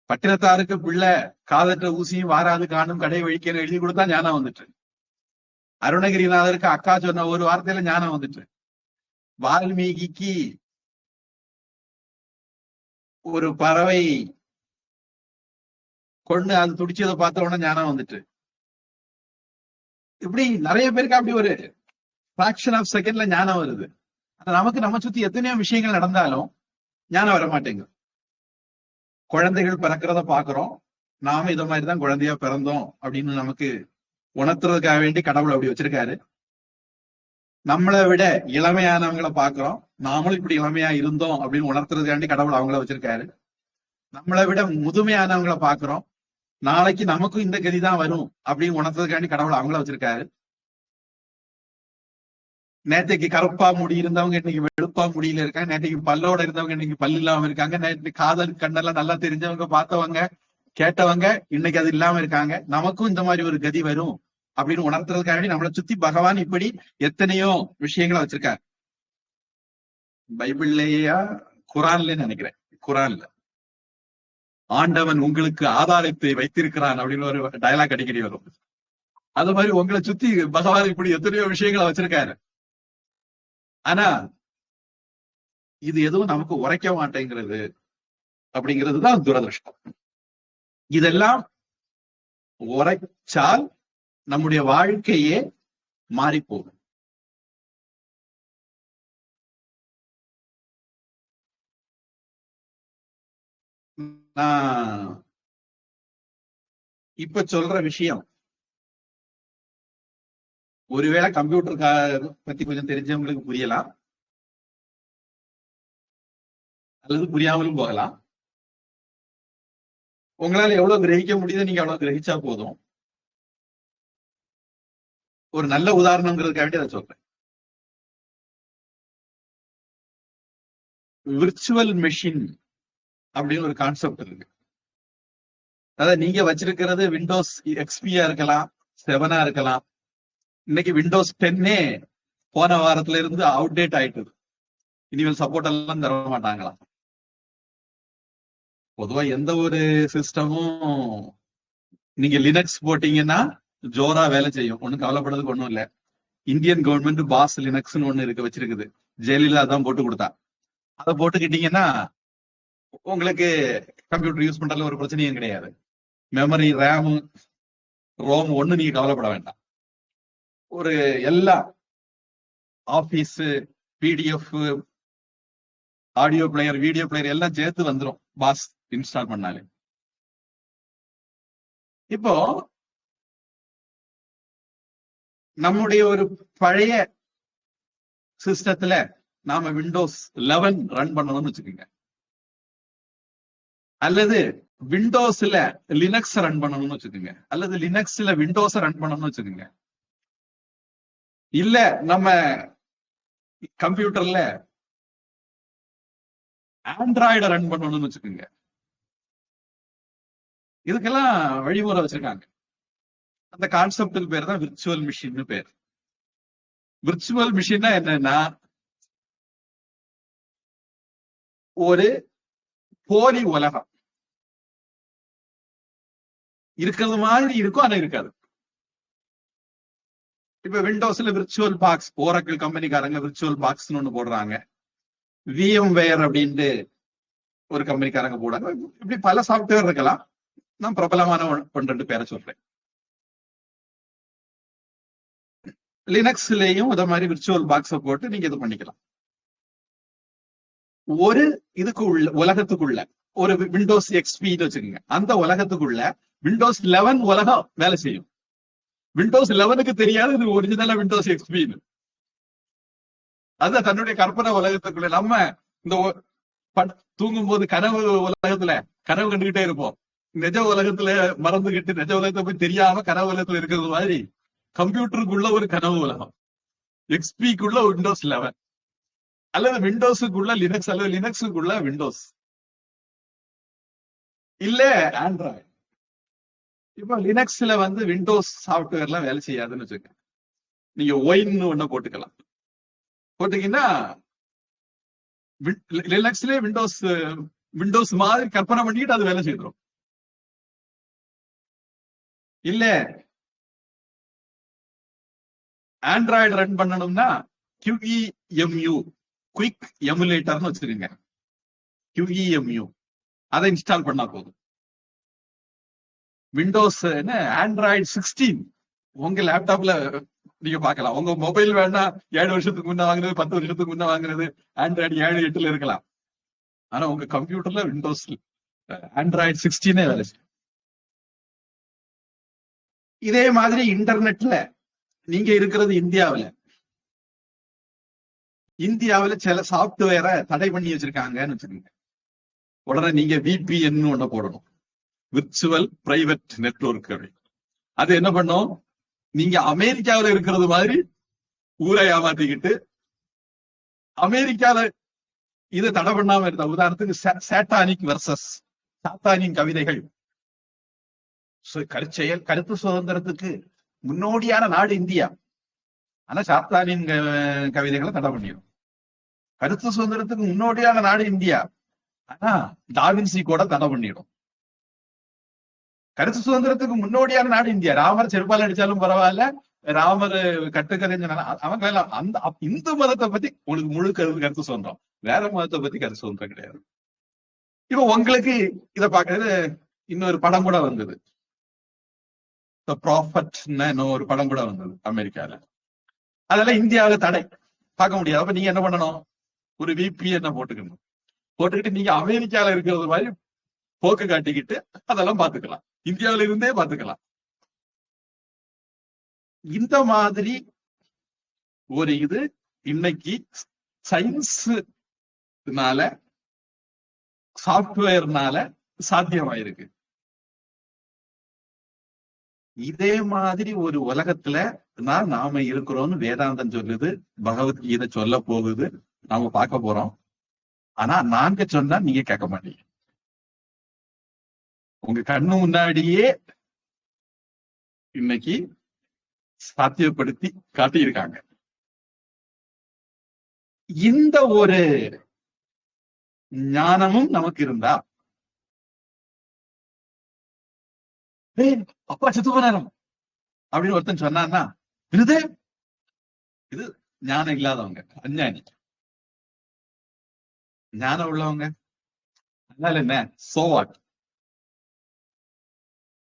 பட்டினத்தாருக்கு பிள்ளை காதற்ற ஊசியும் வாராது காணும் கடை வழிக்கன்னு எழுதி கொடுத்தா ஞானம் வந்துட்டு. அருணகிரிநாதருக்கு அக்கா சொன்ன ஒரு வார்த்தையில ஞானம் வந்துட்டு. வால்மீகிக்கு ஒரு பறவை கொண்டு அது துடிச்சதை பார்த்த உடனே ஞானம் வந்துட்டு. இப்படி நிறைய பேருக்கு அப்படி ஒரு பிராக்ஷன் ஆஃப் செகண்ட்ல ஞானம் வருது. நமக்கு நம்ம சுத்தி எத்தனையோ விஷயங்கள் நடந்தாலும் ஞானம் வர மாட்டேங்குது. குழந்தைகள் பிறக்கிறத பாக்குறோம், நாம இத மாதிரிதான் குழந்தையா பிறந்தோம் அப்படின்னு நமக்கு உணர்த்துறதுக்காக வேண்டி கடவுள் அப்படி வச்சிருக்காரு. நம்மளை விட இளமையானவங்களை பாக்குறோம், நாமளும் இப்படி இளமையா இருந்தோம் அப்படின்னு உணர்த்துறதுக்காண்டி கடவுள் அவங்கள வச்சிருக்காரு. நம்மளை விட முதுமையானவங்களை பாக்குறோம், நாளைக்கு நமக்கும் இந்த கதிதான் வரும் அப்படின்னு உணர்த்துறதுக்காண்டி கடவுள் அவங்கள வச்சிருக்காரு. நேற்றைக்கு கருப்பா முடி இருந்தவங்க இன்னைக்கு வெளுப்பா முடியில இருக்காங்க, நேற்றைக்கு பல்லோட இருந்தவங்க இன்னைக்கு பல்லு இல்லாம இருக்காங்க, நேற்று காதல் கண்ணெல்லாம் நல்லா தெரிஞ்சவங்க பார்த்தவங்க கேட்டவங்க இன்னைக்கு அது இல்லாம இருக்காங்க. நமக்கும் இந்த மாதிரி ஒரு கதி வரும் அப்படின்னு உணர்த்துறதுக்காக நம்மளை சுத்தி பகவான் இப்படி எத்தனையோ விஷயங்களை வச்சிருக்காரு. பைபிள்லயா குரான்ல நினைக்கிறேன், குரான்ல ஆண்டவன் உங்களுக்கு ஆதாரத்தை வைத்திருக்கிறான் அப்படின்னு ஒரு டயலாக் அடிக்கடி வரும். அது மாதிரி உங்களை சுத்தி பகவான் இப்படி எத்தனையோ விஷயங்களை வச்சிருக்காரு. ஆனா இது எதுவும் நமக்கு உரைக்க மாட்டேங்கிறது அப்படிங்கிறது தான் துரதிருஷ்டம். இதெல்லாம் உரைச்சால் நம்முடைய வாழ்க்கையே மாறி போகும். நான் இப்ப சொல்ற விஷயம் ஒருவேளை கம்ப்யூட்டர் பத்தி கொஞ்சம் தெரிஞ்சவங்களுக்கு புரியலாம், அல்லது புரியாமலும் போகலாம். உங்களால எவ்வளவு கிரகிக்க முடியுதோ நீங்க அவ்வளவு கிரகிச்சா போதும். ஒரு நல்ல உதாரணங்கிறதுக்காக அதை சொல்றேன். விர்ச்சுவல் மெஷின் அப்படின்னு ஒரு கான்செப்ட் இருக்கு. அதாவது நீங்க வச்சிருக்கிறது விண்டோஸ் எக்ஸ்பியா இருக்கலாம், 7 இருக்கலாம். இன்னைக்கு விண்டோஸ் 10 போன வாரத்துல இருந்து அவுடேட் ஆயிட்டு, இனிமேல் சப்போர்ட் எல்லாம் தர மாட்டாங்களாம். பொதுவா எந்த ஒரு சிஸ்டமும் நீங்க லினக்ஸ் போட்டீங்கன்னா ஜோரா வேலை செய்யும், ஒண்ணும் கவலைப்படுறதுக்கு ஒண்ணும் இல்ல. இந்தியன் கவர்மெண்ட் பாஸ் லினக்ஸ்னு ஒண்ணு இருக்கு, வச்சிருக்குது. ஜெயலலிதா தான் போட்டு கொடுத்தா. அதை போட்டுக்கிட்டீங்கன்னா உங்களுக்கு கம்ப்யூட்டர் யூஸ் பண்றதுல ஒரு பிரச்சனையும் கிடையாது. மெமரி, ரேம், ரோம் ஒண்ணு நீங்க கவலைப்பட வேண்டாம். ஒரு எல்லா office, PDF, audio player, video player எல்லாம் சேர்த்து வந்துடும் பாஸ் இன்ஸ்டால் பண்ணாலே. இப்போ நம்முடைய ஒரு பழைய சிஸ்டத்துல நாம விண்டோஸ் 11 ரன் பண்ணணும்னு வச்சுக்கோங்க, அல்லது விண்டோஸ்ல லினக்ஸ் ரன் பண்ணணும்னு வச்சுக்கோங்க, அல்லது லினக்ஸ்ல விண்டோஸ் ரன் பண்ணணும்னு வச்சுக்கோங்க. இல்ல நம்ம கம்ப்யூட்டர்ல ஆண்ட்ராய்டு ரன் பண்ணணும்னு வச்சுக்கோங்க. இதுக்கெல்லாம் வழிமுறை வச்சிருக்காங்க. அந்த கான்செப்டுக்கு பேர் தான் விர்ச்சுவல் மிஷின் பேர். விர்ச்சுவல் மிஷின்னா என்னன்னா, ஒரு போலி உலகம் இருக்கிறது மாதிரி இருக்கும், ஆனா இருக்காது. இப்ப விண்டோஸ்ல virtual box, Oracle கம்பெனிக்காரங்க virtual box ஒண்ணு போடுறாங்க, VMware அப்படின்ட்டு ஒரு கம்பெனிக்காரங்க போடுறாங்க. இப்படி பல சாப்ட்வேர் இருக்கலாம். நான் பிரபலமான 1-2 பேரை சொல்றேன். லினக்ஸ்லயும் இத மாதிரி விர்ச்சுவல் பாக்ஸை போட்டு நீங்க இது பண்ணிக்கலாம். ஒரு இதுக்கு உலகத்துக்குள்ள ஒரு விண்டோஸ் எக்ஸ்பி வச்சுக்கோங்க. அந்த உலகத்துக்குள்ள விண்டோஸ் 11 உலகம் வேலை செய்யும். விண்டோஸ் 11க்கு தெரியாது இது ஒரிஜினலா விண்டோஸ் எக்ஸ்பின்னு. அது தன்னுடைய கற்பனை உலகத்துக்குள்ள நம்ம இந்த தூங்கும் போது கனவு உலகத்துல கனவு கண்டுகிட்டே இருப்போம். நிஜ உலகத்துல மறந்துகிட்டு நிஜ உலகத்தை போய் தெரியாம கனவு உலகத்துல இருக்கிறது மாதிரி கம்ப்யூட்டருக்குள்ள ஒரு கனவு உலகம், எக்ஸ்பிக்குள்ள விண்டோஸ் 11, அல்லது விண்டோஸுக்குள்ள லினக்ஸ், அல்லது லினக்ஸுக்குள்ள விண்டோஸ், இல்ல ஆண்ட்ராய்டு. இப்ப லினக்ஸ்ல விண்டோஸ் சாப்ட்வேர்லாம் வேலை செய்யாதுன்னு வச்சுக்க, நீங்க ஒயின்னு ஒண்ணு போட்டுக்கலாம். போட்டீங்கன்னா லினக்ஸ்லயே விண்டோஸ் மாதிரி கற்பனை பண்ணிட்டு அது வேலை செய்துரும். இல்ல ஆண்ட்ராய்டு ரன் பண்ணணும்னா QEMU, குயிக் எமுலேட்டர்னு வச்சிருங்க. QEMU அதை இன்ஸ்டால் பண்ணா போதும். விண்டோஸ் ஆண்ட்ராய்டு 16 உங்க லேப்டாப்ல நீங்க பார்க்கலாம். உங்க மொபைல் வேணா 7 வருஷத்துக்கு முன்ன வாங்குறது, 10 வருஷத்துக்கு முன்ன வாங்குறது ஆண்ட்ராய்டு 7-8 இருக்கலாம். ஆனா உங்க கம்ப்யூட்டர்ல விண்டோஸ் ஆண்ட்ராய்டு 16 வேலை செய்யும். இதே மாதிரி இன்டர்நெட்ல நீங்க இருக்கிறது இந்தியாவில சில சாப்ட்வேரை தடை பண்ணி வச்சிருக்காங்கன்னு வச்சுக்கோங்க. உடனே நீங்க VPN ஒண்ணு போடணும், விர்ச்சுவல் பிரைவேட் நெட்வொர்க். அது என்ன பண்ணும், நீங்க அமெரிக்காவில இருக்கிறது மாதிரி ஊரை ஏமாத்திக்கிட்டு அமெரிக்கால இதை தடை பண்ணாம இருந்த, உதாரணத்துக்கு சாத்தானிக் வெர்சஸ் சாத்தானின் கவிதைகள், கருத்து சுதந்திரத்துக்கு முன்னோடியான நாடு இந்தியா. ஆனா சாத்தானின் கவிதைகளை தடை பண்ணிடும். கருத்து சுதந்திரத்துக்கு முன்னோடியான நாடு இந்தியா, ஆனா டாவின்சி கூட தடை பண்ணிடும். கருத்து சுதந்திரத்துக்கு முன்னோடியான நாடு இந்தியா, ராமர் செருப்பால் அடிச்சாலும் பரவாயில்ல, ராமர் கட்டுக்கதைன்னு அவங்க எல்லாம் அந்த இந்து மதத்தை பத்தி உங்களுக்கு முழு கருத்து சொல்றோம், வேற மதத்தை பத்தி கருத்து சொல்ற கிடையாது. இப்ப உங்களுக்கு இத பாக்குறது இன்னொரு படம் கூட வந்தது, ப்ராஃபட்னு ஒரு படம் கூட வந்தது அமெரிக்கால. அதெல்லாம் இந்தியாவில தடை, பார்க்க முடியாது. அப்ப நீங்க என்ன பண்ணணும், ஒரு VPN போட்டுக்கிட்டு நீங்க அமெரிக்கால இருக்கிறது மாதிரி போக்கு காட்டிக்கிட்டு அதெல்லாம் பாத்துக்கலாம், இந்தியாவில இருந்தே பாத்துக்கலாம். இந்த மாதிரி ஒரு இது இன்னைக்கு சயின்ஸ்னால சாப்ட்வேர்னால சாத்தியமாயிருக்கு. இதே மாதிரி ஒரு உலகத்துல தான் நாம இருக்கிறோம்னு வேதாந்தம் சொல்லுது, பகவத்கீதை சொல்ல போகுது, நாம பார்க்க போறோம். ஆனா நாங்க சொன்னா நீங்க கேட்க மாட்டீங்க. உங்க கண்ணு முன்னாடியே இன்னைக்கு சாத்தியப்படுத்தி காட்டியிருக்காங்க. இந்த ஒரு ஞானமும் நமக்கு இருந்தா, அப்பா செத்து போனாரம் அப்படின்னு ஒருத்தன் சொன்னான்னா, இது ஞானம் இல்லாதவங்க, அஞ்ஞானி. ஞானம் உள்ளவங்க அதனால என்ன, சோவாட்.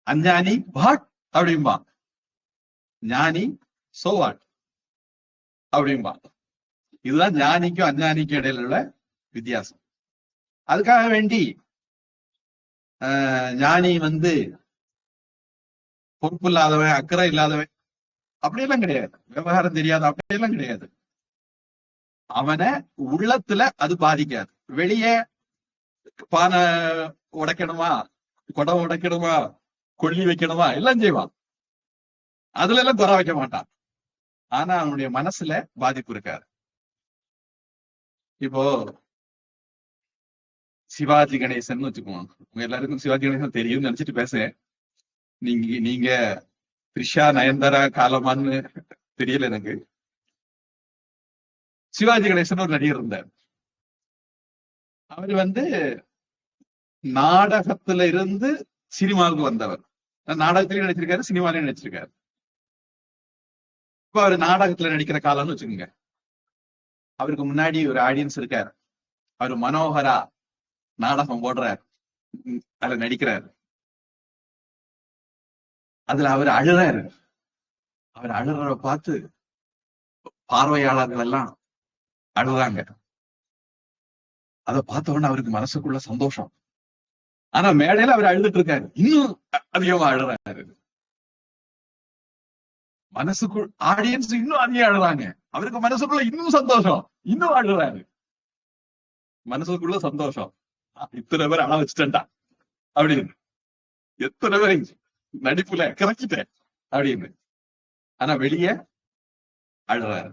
அஞ்ஞானி வாட் அப்படின்பா, ஞானி சோவாட் அப்படின்பா. இதுதான் ஞானிக்கும் அஞ்ஞானிக்கும் இடையில உள்ள வித்தியாசம். அதுக்காக வேண்டி ஞானி பொறுப்பு இல்லாதவன், அக்கறை இல்லாதவன் அப்படியெல்லாம் கிடையாது, விவகாரம் தெரியாது அப்படியெல்லாம் கிடையாது. அவனை உள்ளத்துல அது பாதிக்காது. வெளியே பானை உடைக்கணுமா, குடம் உடைக்கணுமா, கொள்ளி வைக்கணுமா, எல்லாம் செய்வான், அதுல எல்லாம் குறை வைக்க மாட்டான். ஆனா அவனுடைய மனசுல பாதிப்பு இருக்காது. இப்போ சிவாஜி கணேசன் வச்சுக்குவோம், உங்க எல்லாருக்கும் சிவாஜி கணேசன் தெரியும்னு நினைச்சிட்டு பேசுறேன். நீங்க த்ரிஷா நயன்தாரா காலமான்னு தெரியல எனக்கு. சிவாஜி கணேசன் ஒரு நடிகர் இருந்தார். அவர் நாடகத்துல இருந்து சினிமாவுக்கு வந்தவர். நாடகத்திலையும் நடிச்சிருக்காரு, சினிமாலையும் நடிச்சிருக்காரு. இப்ப அவர் நாடகத்துல நடிக்கிற காலம்னு வச்சுக்கோங்க. அவருக்கு முன்னாடி ஒரு ஆடியன்ஸ் இருக்காரு, அவர் மனோகரா நாடகம் போடுறார், அதுல நடிக்கிறார். அதுல அவர் அழுறாரு. அவர் அழுற பார்த்து பார்வையாளர்கள் எல்லாம் அழுறாங்க. அதை பார்த்த உடனே அவருக்கு மனசுக்குள்ள சந்தோஷம். ஆனா மேடையில அவர் அழுதுட்டு இருக்காரு, இன்னும் அதிகமா அழுறாரு. மனசுக்குள் ஆடியன்ஸ் இன்னும் அதிகம் அழுறாங்க, அவருக்கு மனசுக்குள்ள இன்னும் சந்தோஷம், இன்னும் அழுறாரு. மனசுக்குள்ள சந்தோஷம், இத்தனை பேர் அழ வச்சுட்டா அப்படின்னு, எத்தனை பேர் நடிப்புல கிறக்கிட்டேன் அப்படின்னு. ஆனா வெளியே அழுறாரு.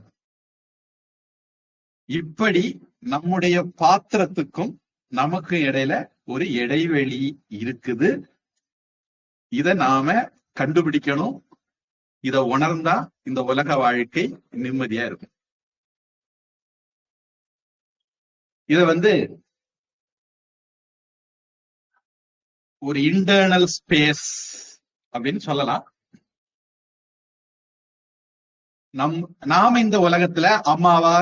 இப்படி நம்முடைய பாத்திரத்துக்கும் நமக்கு இடையில ஒரு இடைவெளி இருக்குது. இத நாம கண்டுபிடிக்கணும். இத உணர்ந்தா இந்த உலக வாழ்க்கை நிம்மதியா இருக்கும். இத ஒரு இன்டர்னல் ஸ்பேஸ் அப்படின்னு சொல்லலாம். நாம இந்த உலகத்துல அம்மாவா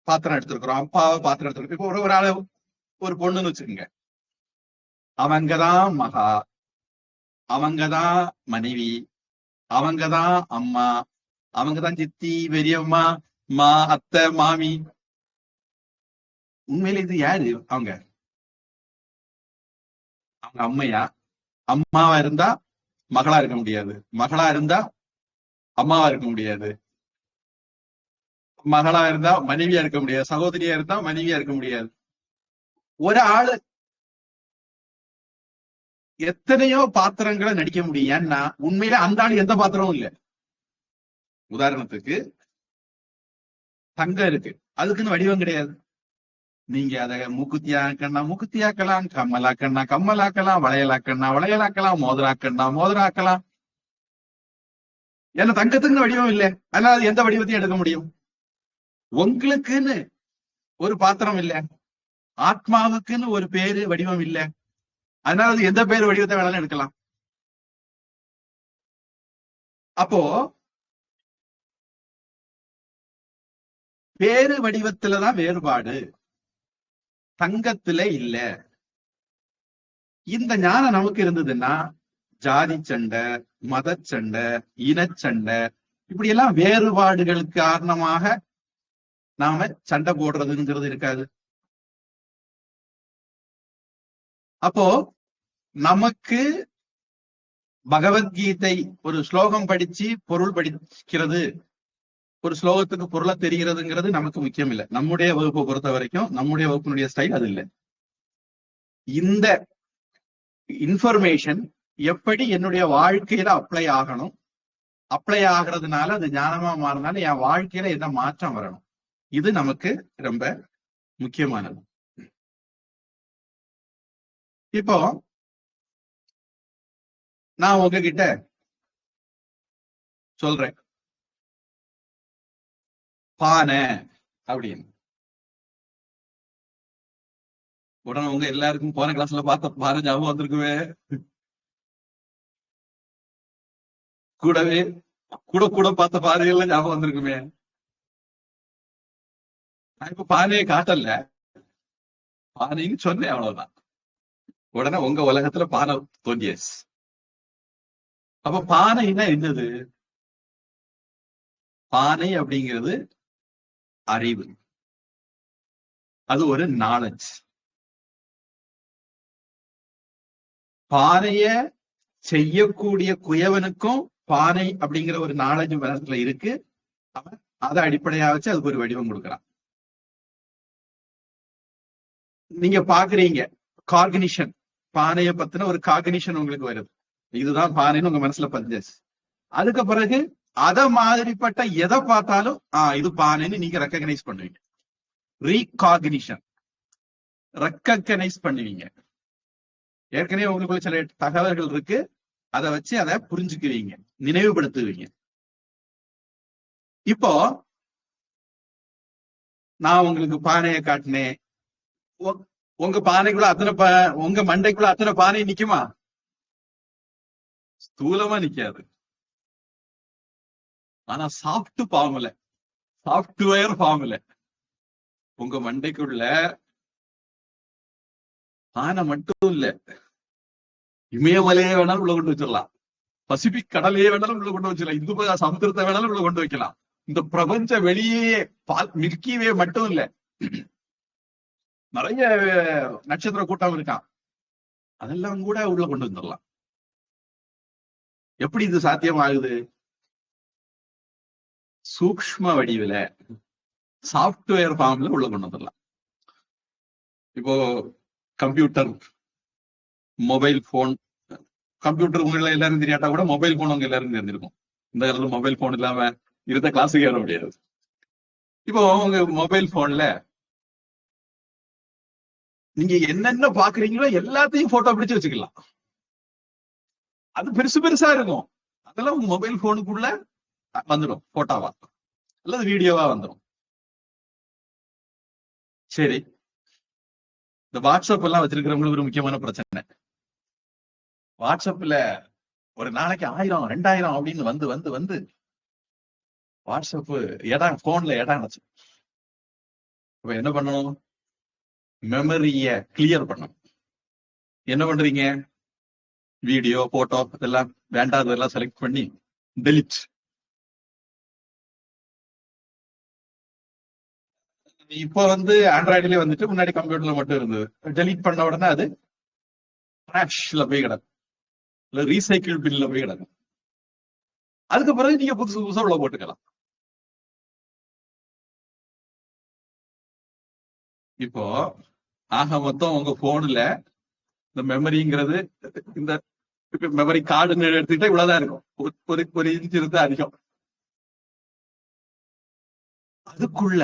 பாத்திரம் எடுத்திருக்கிறோம், அப்பாவா பாத்திரம் எடுத்திருக்கோம். இப்போ ஒரு ஆளு, ஒரு பொண்ணுன்னு வச்சுக்கோங்க, அவங்கதான் மகா, அவங்கதான் மனைவி, அவங்கதான் அம்மா, அவங்கதான் சித்தி, பெரியம்மா, அத்தை, மாமி. உண்மையில இது யாரு? அவங்க அம்மையா? அம்மாவா இருந்தா மகளா இருக்க முடியாது, மகளா இருந்தா அம்மாவா இருக்க முடியாது, மகளா இருந்தா மனைவியா இருக்க முடியாது, சகோதரியா இருந்தா மனைவியா இருக்க முடியாது. ஒரு ஆளு எத்தனையோ பாத்திரங்களை நடிக்க முடியும். ஏன்னா உண்மையில அந்த ஆளு எந்த பாத்திரமும் இல்லை. உதாரணத்துக்கு தங்கம் இருக்கு, அதுக்குன்னு வடிவம் கிடையாது. நீங்க அதை மூக்குத்தியாக்கன்னா மூக்குத்தியாக்கலாம், கம்மலாக்கன்னா கம்மலாக்கலாம், வளையலாக்கன்னா வளையலாக்கலாம், மோதிராக்கன்னா மோதிராக்கலாம். ஏன்னா தங்கத்துக்குன்னு வடிவம் இல்லை, அதனால அது எந்த வடிவத்தையும் எடுக்க முடியும். உங்களுக்குன்னு ஒரு பாத்திரம் இல்லை, ஆத்மாவுக்குன்னு ஒரு பேரு வடிவம் இல்லை, அதனால அது எந்த பேரு வடிவத்தை வேணாலும் எடுக்கலாம். அப்போ வேறு வடிவத்துலதான் வேறுபாடு, தங்கத்துல இல்ல. இந்த ஞானம் நமக்கு இருந்ததுன்னா ஜாதி சண்டை, மத சண்டை, இனச்சண்டை, இப்படி எல்லாம் வேறுபாடுகளுக்கு காரணமாக நாம சண்டை போடுறதுங்கிறது இருக்காது. அப்போ நமக்கு பகவத்கீதை ஒரு ஸ்லோகம் படிச்சு பொருள் படிக்கிறது, ஒரு ஸ்லோகத்துக்கு பொருளை தெரிகிறதுங்கிறது நமக்கு முக்கியம் இல்லை. நம்முடைய வகுப்பை பொறுத்த வரைக்கும் நம்முடைய வகுப்பினுடைய ஸ்டைல் அது இல்லை. இந்த இன்ஃபர்மேஷன் எப்படி என்னுடைய வாழ்க்கையில அப்ளை ஆகணும், அப்ளை ஆகிறதுனால அது ஞானமா மாறினாலும் என் வாழ்க்கையில என்ன மாற்றம் வரணும், இது நமக்கு ரொம்ப முக்கியமானது. இப்போ நான் உங்ககிட்ட சொல்றேன் பானை அப்படின்னு. உடனே உங்க எல்லாருக்கும் போன கிளாஸ்ல பார்த்த பானை ஞாபகம் வந்திருக்குமே. கூடவே கூட கூட பார்த்த பானைகள்லாம் ஞாபகம் வந்திருக்குமே. நான் இப்ப பானையை காட்டல, பானைன்னு சொன்னேன், அவ்வளவுதான். உடனே உங்க உலகத்துல பானை தோன்றியஸ். அப்ப பானைன்னா என்னது? பானை அப்படிங்கிறது அறிவு, அது ஒரு நாலேஜ். பானைய செய்யக்கூடிய குயவனுக்கும் பானை அப்படிங்கிற ஒரு நாலேஜ் மனசுல இருக்கு. அவன் அதை அடிப்படையா வச்சு அதுக்கு ஒரு வடிவம் கொடுக்குறான். நீங்க பாக்குறீங்க கார்கனிஷன், பானைய பத்தின ஒரு கார்கனிஷன் உங்களுக்கு வருது, இதுதான் பானைன்னு உங்க மனசுல பதிஞ்சாச்சு. அதுக்கு பிறகு அத மாதிரிப்பட்ட எதை பார்த்தாலும் இது பானைன்னு நீங்க ரெக்கக்னைஸ் பண்ணுவீங்க. ரீகார்கனிஷன், ரெக்கக்னைஸ் பண்ணுவீங்க. ஏற்கனவே உங்களுக்குள்ள சில தகவல்கள் இருக்கு, அதை வச்சு அதை புரிஞ்சுக்குவீங்க, நினைவுபடுத்துவீங்க. இப்போ நான் உங்களுக்கு பானையை காட்டினேன், உங்க பானைக்குள்ள உங்க மண்டைக்குள்ள அத்தனை பானை நிக்குமா? ஸ்தூலமா நிக்காது. ஆனா சாப்ட்வேர் ஃபார்ம்ல உங்க மண்டைக்குள்ள பானை மட்டும் இல்ல, இமயமலையே வேணாலும் உள்ள கொண்டு வச்சிடலாம், பசிபிக் கடலையே வேணாலும் உள்ள கொண்டு வச்சிடலாம், இந்து சமுத்திரத்தை வேணாலும் உள்ள கொண்டு வைக்கலாம். இந்த பிரபஞ்ச வெளியே மில்கிவே மட்டும் இல்ல, நிறைய நட்சத்திர கூட்டம் இருக்கான், அதெல்லாம் கூட உள்ள கொண்டு வந்துடலாம். எப்படி இது சாத்தியமாகுது? சூக்ஷ்ம வடிவில சாப்ட்வேர் ஃபார்ம்ல உள்ள கொண்டு வந்துடலாம். இப்போ கம்ப்யூட்டர், மொபைல் போன், கம்ப்யூட்டர் உங்களை எல்லாரும் தெரியாட்டா கூட மொபைல் போன் உங்க எல்லாரும் தெரிஞ்சிருக்கும். இந்த காலத்துல மொபைல் போன் இல்லாம இருந்த கிளாஸுக்கு ஏற முடியாது. இப்போ உங்க மொபைல் போன்ல நீங்க என்னென்ன பாக்குறீங்களோ எல்லாத்தையும் போட்டோ பிடிச்சு வச்சுக்கலாம். அது பெருசு பெருசா இருக்கும், அதெல்லாம் உங்க மொபைல் போனுக்குள்ள வந்துடும், போட்டோவா அல்லது வீடியோவா வந்துடும். சரி, இந்த வாட்ஸ்அப் எல்லாம் வச்சிருக்கிறவங்களுக்கு ஒரு முக்கியமான பிரச்சனை. வாட்ஸ்அப்ல ஒரு நாளைக்கு 1000 2000 அப்படின்னு வந்து வந்து வந்து வாட்ஸ்அப் இடம் போன்ல இடம் ஆச்சு. இப்ப என்ன பண்ணணும்? மெமரிய கிளியர் பண்ணணும். என்ன பண்றீங்க? வீடியோ, போட்டோ இதெல்லாம் வேண்டாததெல்லாம் செலக்ட் பண்ணி டெலிட். இப்போ ஆண்ட்ராய்டுலயே வந்துட்டு, முன்னாடி கம்ப்யூட்டர்ல மட்டும் இருந்தது. டெலிட் பண்ண உடனே அது ட்ராஷ்ல போய் கிடக்கும், இல்ல ரீசைக்கிள் பின்ல போய் கிடக்கும். அதுக்கு பிறகு நீங்க புதுசு புதுசா உள்ள போட்டுக்கலாம். இப்போ ஆக மொத்தம் உங்க போன்ல இந்த மெமரிங்கிறது, இந்த மெமரி கார்டுன்னு எடுத்துக்கிட்டா இவ்வளவுதான் இருக்கும், ஒரு இன்ச் இருந்தா அதிகம். அதுக்குள்ள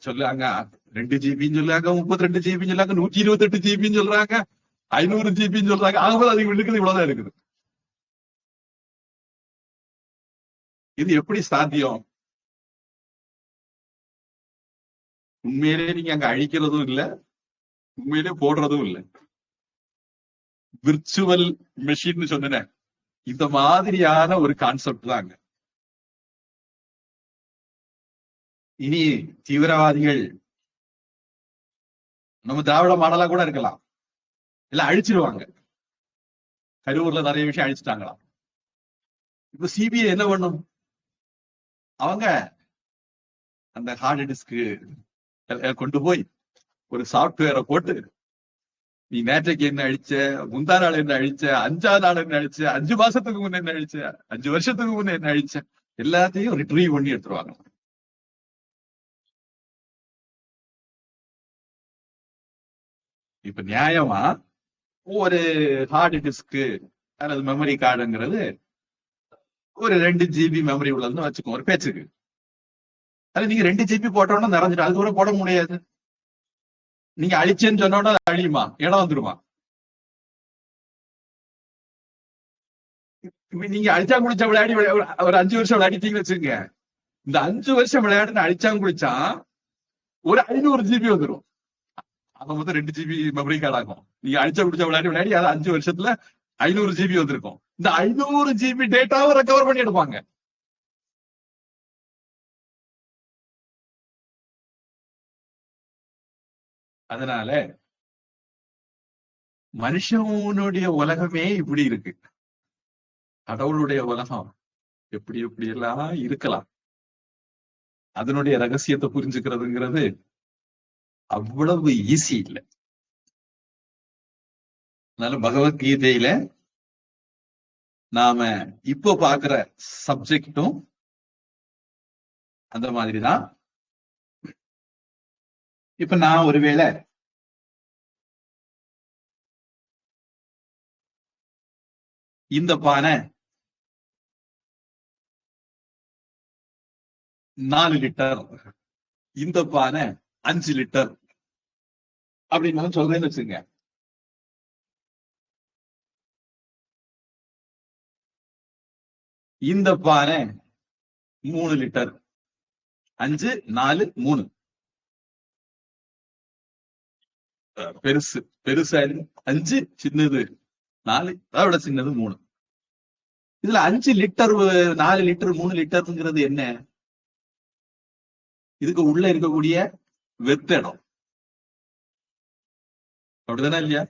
சொல்லுவாங்க 2 ஜிபின்னு சொல்லுவாங்க, 32 ஜிபின்னு சொல்லுவாங்க, 128 ஜிபின்னு சொல்றாங்க, 500 ஜிபின்னு சொல்றாங்க. ஆகும்போது அதுக்கு இருக்குது இவ்வளவுதான் இருக்குது. இது எப்படி சாத்தியம்? உண்மையிலேயே நீங்க அங்க அழிக்கிறதும் இல்ல, உண்மையிலே போடுறதும் இல்ல. விர்ச்சுவல் மெஷின் சொன்ன இந்த மாதிரியான ஒரு கான்செப்ட் தாங்க. இனி தீவிரவாதிகள் நம்ம திராவிட மாடலா கூட இருக்கலாம், இல்ல அழிச்சிருவாங்க. கரூர்ல நிறைய விஷயம் அழிச்சிட்டாங்களாம். இப்ப சிபிஐ என்ன பண்ணும்? அவங்க அந்த ஹார்ட் டிஸ்க்கு கொண்டு போய் ஒரு சாப்ட்வேரை போட்டு, நீ நேற்றைக்கு என்ன அழிச்ச, முந்தா நாள் என்ன அழிச்ச, 5ஆவது நாள் என்ன அழிச்ச, 5 மாசத்துக்கு முன்ன என்ன அழிச்ச, 5 வருஷத்துக்கு முன்ன என்ன அழிச்ச, எல்லாத்தையும் ரிட்ரீவ் பண்ணி எடுத்துருவாங்க. இப்ப நியாயமா ஒரு ஹார்ட் டிஸ்க்கு அல்லது மெமரி கார்டுங்கிறது ஒரு 2 ஜிபி மெமரி உள்ளதுன்னு வச்சுக்கோ, ஒரு பேச்சுக்கு. அது நீங்க 2 ஜிபி போட்டோன்னா நிறைஞ்சிடும், அது கூட போட முடியாது. நீங்க அழிச்சேன்னு சொன்னோட அழியுமா? இடம் வந்துருமா? நீங்க அழிச்சா குளிச்சா விளையாடி ஒரு 5 வருஷம் விளையாடிட்டீங்கன்னு வச்சுங்க, இந்த 5 வருஷம் விளையாடுன்னு அழிச்சாங்க குளிச்சா ஒரு 500 ஜிபி வந்துடும். அது மொத்தம் 2 ஜிபி மெமரி கார்டு ஆகும். நீங்க அழிச்சா குடிச்சா விளையாடி விளையாடி அது 5 வருஷத்துல 500 ஜிபி வந்திருக்கும். இந்த 500 ஜிபி டேட்டாவை ரெக்கவர் பண்ணி எடுப்பாங்க. அதனால மனுஷனுடைய உலகமே இப்படி இருக்கு. கடவுளுடைய உலகம் எப்படி எப்படி எல்லாம் இருக்கலாம். அதனுடைய ரகசியத்தை புரிஞ்சுக்கிறதுங்கிறது அவ்வளவு ஈஸி இல்லை. அதனால பகவத்கீதையில நாம இப்போ பாக்குற சப்ஜெக்டும் அந்த மாதிரிதான். இப்ப நான் ஒருவேளை இந்த பானை 4 லிட்டர், இந்த பானை 5 லிட்டர் அப்படின்னு சொல்றேன்னு வச்சுங்க. இந்த பானை 3 லிட்டர், 5 4 3 பெருசு பெருசு 5, சின்னது 4, அதோட சின்னது 3. இதுல 5 லிட்டர் 4 லிட்டர் 3 லிட்டர்ங்கிறது என்ன? இதுக்கு உள்ள இருக்கக்கூடிய வெத்திடம். அப்படிதானே இல்லையா?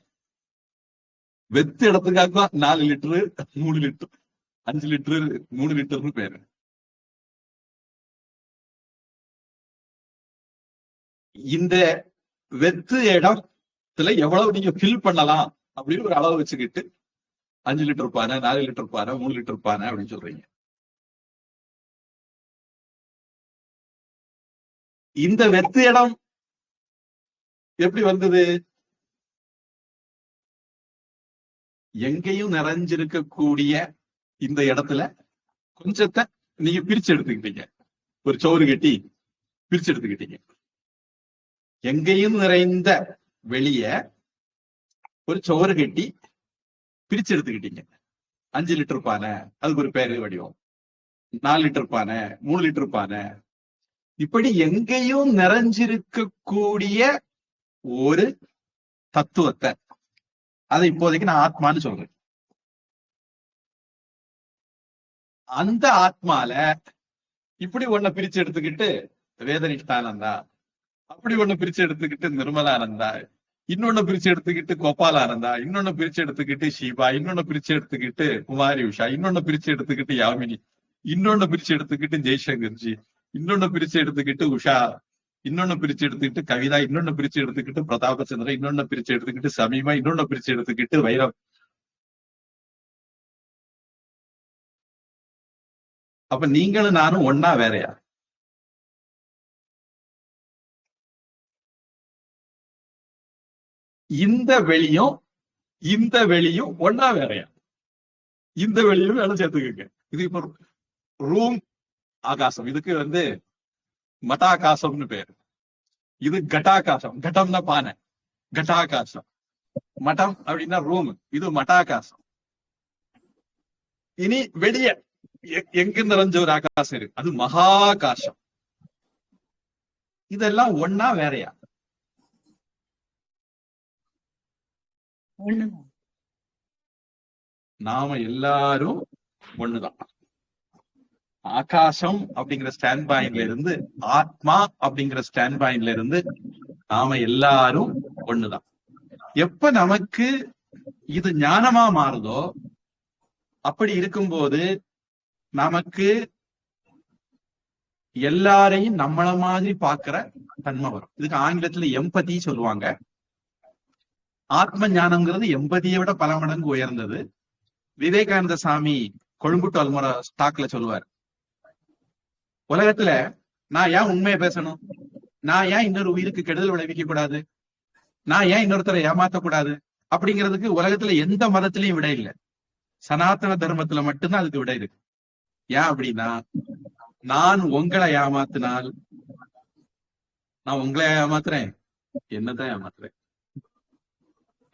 வெத்து இடத்துக்காக 4 லிட்டரு 3 லிட்டர் 5 லிட்டரு 3 லிட்டர்னு பேரு. இந்த வெத்து இடத்துல எவ்வளவு நீங்க ஃபில் பண்ணலாம் அப்படின்னு ஒரு அளவு வச்சுக்கிட்டு 5 லிட்டர் பானை, 4 லிட்டர் பானை, 3 லிட்டர் பானை அப்படின்னு சொல்றீங்க. இந்த வெத்து இடம் எப்படி வந்தது? எங்கேயும் நிறைஞ்சிருக்கக்கூடிய இந்த இடத்துல கொஞ்சத்தை நீங்க பிரிச்சு எடுத்துக்கிட்டீங்க, ஒரு சோறு கட்டி பிரிச்சு எடுத்துக்கிட்டீங்க. எங்கேயும் நிறைந்த வெளிய ஒரு சோறு கட்டி பிரிச்சு எடுத்துக்கிட்டீங்க. 5 லிட்டர் பானை, அதுக்கு ஒரு பேரு வடிவம். 4 லிட்டர் பானை, 3 லிட்டர் பானை, இப்படி எங்கேயும் நிறைஞ்சிருக்கக்கூடிய ஒரு தத்துவத்தை, அதை இப்போதைக்கு நான் ஆத்மான்னு சொல்றேன். அந்த ஆத்மால இப்படி ஒன்ன பிரிச்சு எடுத்துக்கிட்டு வேதனிஷ்டானந்தா, அப்படி ஒண்ணு பிரிச்சு எடுத்துக்கிட்டு நிர்மலானந்தா, இன்னொன்னு பிரிச்சு எடுத்துக்கிட்டு கோபாலானந்தா, இன்னொன்னு பிரிச்சு எடுத்துக்கிட்டு ஷீபா, இன்னொன்னு பிரிச்சு எடுத்துக்கிட்டு குமாரி உஷா, இன்னொன்னு பிரிச்சு எடுத்துக்கிட்டு யாமினி, இன்னொன்னு பிரிச்சு எடுத்துக்கிட்டு ஜெய்சங்கர்ஜி, இன்னொன்னு பிரிச்சு எடுத்துக்கிட்டு உஷா, இன்னொன்னு பிரிச்சு எடுத்துக்கிட்டு கவிதா, இன்னொன்னு பிரிச்சு எடுத்துக்கிட்டு பிரதாபச்சந்திரன், இன்னொன்னு பிரிச்சு எடுத்துக்கிட்டு சமீமா, இன்னொன்னு பிரிச்சு எடுத்துக்கிட்டு வைரம். அப்ப நீங்களும் நானும் ஒன்னா வேறையா? இந்த வெளியும் இந்த வெளியும் ஒன்னா வேறையா? இந்த வெளியும் வேலை சேர்த்துக்கங்க. இது இப்ப ரூம் ஆகாசம், இதுக்கு மட்டாகாசம்னு பேரு. இது கட்டாகாசம், கட்டம்னா பானை, கட்டாகாசம். மட்டம் அப்படின்னா ரூம், இது மட்டாகாசம். இனி வெளிய எங்க நிறைஞ்ச ஒரு ஆகாசம் இருக்கு, அது மகாகாசம். இதெல்லாம் ஒன்னா வேறையா? நாம எல்லாரும் ஒண்ணுதான். ஆகாசம் அப்படிங்கிற ஸ்டாண்ட் பாயிண்ட்ல இருந்து, ஆத்மா அப்படிங்கிற ஸ்டாண்ட் பாயிண்ட்ல இருந்து நாம எல்லாரும் ஒண்ணுதான். எப்ப நமக்கு இது ஞானமா மாறுதோ, அப்படி இருக்கும்போது நமக்கு எல்லாரையும் நம்மள மாதிரி பாக்குற தன்மை வரும். இதுக்கு ஆங்கிலத்துல எம்பதி சொல்லுவாங்க. ஆத்ம ஞானம்ங்கிறது எம்பதியை விட பல மடங்கு உயர்ந்தது. விவேகானந்த சாமி கொழும்புட்டு அல்முறை ஸ்டாக்ல சொல்லுவார், உலகத்துல நான் ஏன் உண்மையை பேசணும், நான் ஏன் இன்னொரு உயிருக்கு கெடுதல் விளைவிக்க கூடாது, நான் ஏன் இன்னொருத்தரை ஏமாத்தக்கூடாது அப்படிங்கிறதுக்கு உலகத்துல எந்த மதத்திலையும் விட இல்லை. சனாதன தர்மத்துல மட்டும்தான் அதுக்கு விட இருக்கு. ஏன் அப்படின்னா, நான் உங்களை ஏமாத்தினால், நான் உங்களை ஏமாத்துறேன், என்னதான் ஏமாத்துறேன்,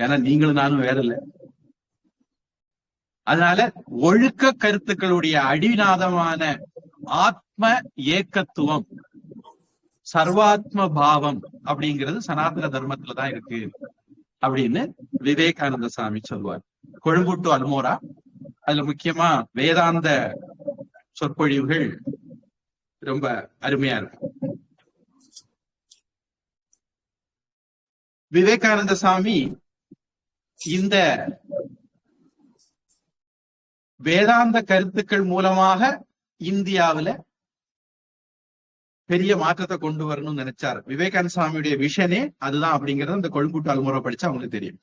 ஏன்னா நீங்களும் நானும் வேற இல்லை. அதனால ஒழுக்க கருத்துக்களுடைய அடிநாதமான ஆத்ம ஏக்கத்துவம், சர்வாத்ம பாவம் அப்படிங்கிறது சனாதன தர்மத்துலதான் இருக்கு அப்படின்னு விவேகானந்த சாமி சொல்லுவார். கொழும்புட்டு அல்மோரா, அதுல முக்கியமா வேதாந்த சொற்பொழிவுகள் ரொம்ப அருமையா இருக்கும். விவேகானந்த சாமி இந்த வேதாந்த கருத்துக்கள் மூலமாக இந்தியாவில பெரிய மாற்றத்தை கொண்டு வரணும்னு நினைச்சாரு. விவேகானந்த சாமியுடைய விஷனே அதுதான் அப்படிங்கறது இந்த கொழும்புட்டு அல்முறை படிச்சா அவங்களுக்கு தெரியும்.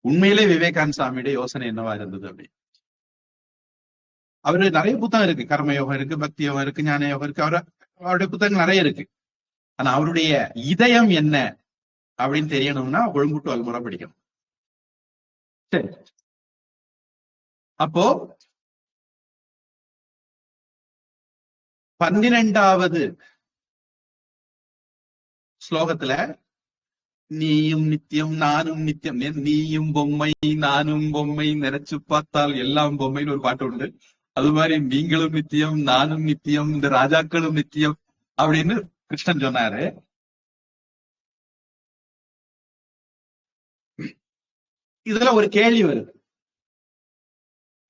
உண்மையிலே விவேகானந்த சாமியுடைய யோசனை என்னவா இருந்தது அப்படி. அவரு நிறைய புத்தகம் இருக்கு, கர்மயோகம் இருக்கு, பக்தி யோகம் இருக்கு, ஞான யோகம் இருக்கு, அவருடைய புத்தகங்கள் நிறைய இருக்கு. ஆனா அவருடைய இதயம் என்ன அப்படின்னு தெரியணும்னா கொழும்புட்டு அல்முறை படிக்கணும். சரி, அப்போ 12வது ஸ்லோகத்துல நீயும் நித்தியம் நானும் நித்தியம், நீயும் பொம்மை நானும் பொம்மை, நினைச்சு பார்த்தால் எல்லாம் பொம்மைன்னு ஒரு பாட்டு உண்டு. அது மாதிரி நீங்களும் நித்தியம் நானும் நித்தியம், இந்த ராஜாக்களும் நித்தியம் அப்படின்னு கிருஷ்ணன் சொன்னாரு. இதுல ஒரு கேள்வி வருது.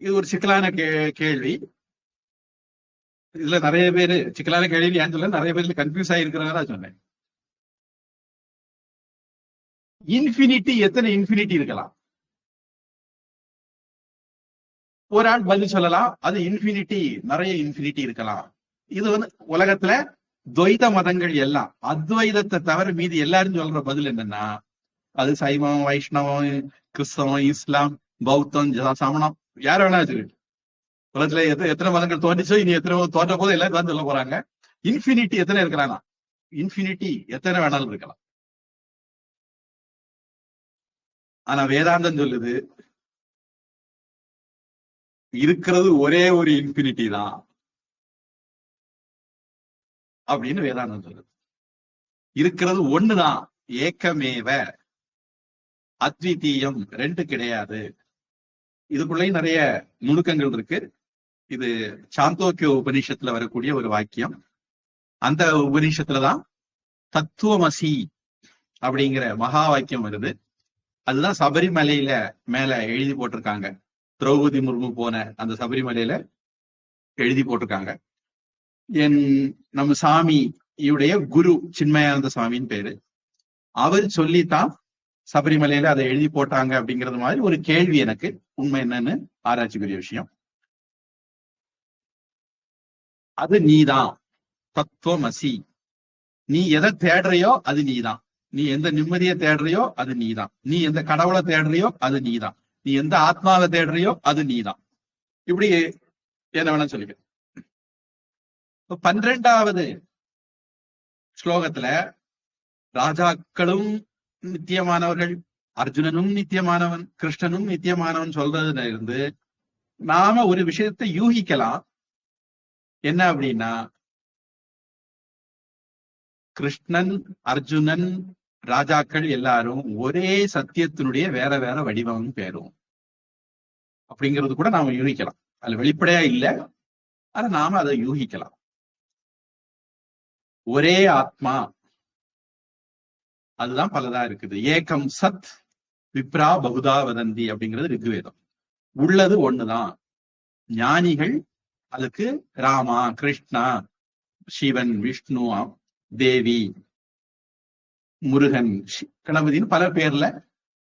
இது ஒரு சிக்கலான கேள்வி. இதுல நிறைய பேரு சிக்கலான கேள்வி ஏன் சொல்ல, நிறைய பேர் கன்ஃபியூஸ் ஆயிருக்கிறதா சொன்னேன். இன்ஃபினிட்டி, எத்தனை இன்ஃபினிட்டி இருக்கலாம்? ஒரு ஆள் பதில் சொல்லலாம், அது இன்ஃபினிட்டி, நிறைய இன்ஃபினிட்டி இருக்கலாம். இது உலகத்துல துவைத மதங்கள் எல்லாம், அத்வைதத்தை தவிர மீதி எல்லாரும் சொல்ற பதில் என்னன்னா, அது சைவம், வைஷ்ணவம், கிறிஸ்தவம், இஸ்லாம், பௌத்தம், சமணம், யார வேணா வச்சுக்கிட்டு உலகத்துல எத்தனை மதங்கள் தோன்றிச்சோ, இனி எத்தனை தோன்ற போது எல்லாரும் தான் சொல்ல போறாங்க. இன்ஃபினிட்டி எத்தனை இருக்கிறானா? இன்ஃபினிட்டி எத்தனை வேணாலும் இருக்கலாம். ஆனா வேதாந்தம் சொல்லுது இருக்கிறது ஒரே ஒரு இன்ஃபினிட்டி தான் அப்படின்னு வேதாந்தம் சொல்லுது. இருக்கிறது ஒண்ணுதான், ஏக்கமேவ அத்விதீயம், ரெண்டு கிடையாது. இதுக்குள்ளேயும் நிறைய நுணுக்கங்கள் இருக்கு. இது சாந்தோக்கிய உபநிஷத்துல வரக்கூடிய ஒரு வாக்கியம். அந்த உபநிஷத்துலதான் தத்துவமசி அப்படிங்கிற மகா வாக்கியம் வருது. அதுதான் சபரிமலையில மேல எழுதி போட்டிருக்காங்க. திரௌபதி முர்மு போன அந்த சபரிமலையில எழுதி போட்டிருக்காங்க. நம்ம சாமியுடைய குரு சின்மயானந்த சுவாமின்னு பேரு, அவர் சொல்லித்தான் சபரிமலையில அதை எழுதி போட்டாங்க அப்படிங்கிறது மாதிரி ஒரு கேள்வி எனக்கு. உண்மை என்னன்னு ஆராய்ச்சிக்குரிய விஷயம். அது நீதான், தத்துவமசி. நீ எதை தேடுறியோ அது நீதான். நீ எந்த நிம்மதியை தேடுறியோ அது நீதான். நீ எந்த கடவுளை தேடுறியோ அது நீதான். நீ எந்த ஆத்மாவை தேடுறியோ அது நீதான். இப்படி என்ன வேணா சொல்லிக்க. 12வது ஸ்லோகத்துல ராஜாக்களும் நித்தியமானவர்கள், அர்ஜுனனும் நித்தியமானவன், கிருஷ்ணனும் நித்தியமானவன் சொல்றதுல இருந்து நாம ஒரு விஷயத்தை யூகிக்கலாம். என்ன அப்படின்னா, கிருஷ்ணன், அர்ஜுனன், ராஜாக்கள் எல்லாரும் ஒரே சத்தியத்தினுடைய வேற வேற வடிவம் பேரும் அப்படிங்கிறது கூட நாம யூகிக்கலாம். அதுல வெளிப்படையா இல்லை, ஆனா நாம அதை யூகிக்கலாம். ஒரே ஆத்மா, அதுதான் பலதா இருக்குது. ஏகம் சத் விப்ரா பகுதா வதந்தி அப்படிங்கிறது ரிக்வேதம். உள்ளது ஒண்ணுதான். ஞானிகள் அதுக்கு ராமா, கிருஷ்ணா, சிவன், விஷ்ணு, தேவி, முருகன், கணபதினு பல பேர்ல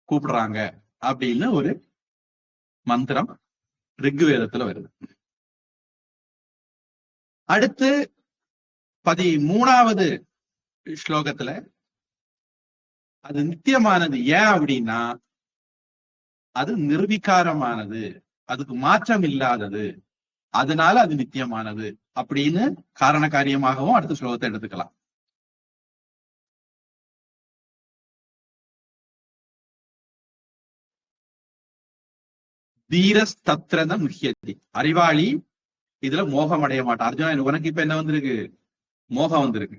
கூப்பிடுறாங்க அப்படின்னு ஒரு மந்திரம் ரிக்வேதத்துல வருது. அடுத்து 13வது ஸ்லோகத்துல அது நித்தியமானது. ஏன் அப்படின்னா அது நிர்விகாரமானது, அதுக்கு மாற்றம் இல்லாதது, அதனால அது நித்தியமானது அப்படின்னு காரண காரியமாகவும் அடுத்த ஸ்லோகத்தை எடுத்துக்கலாம். தீரஸ்தத்ரத முஹ்யதி, அறிவாளி இதுல மோகம் அடைய மாட்டான். அர்ஜுனா, உனக்கு இப்ப என்ன வந்திருக்கு? மோகம் வந்திருக்கு.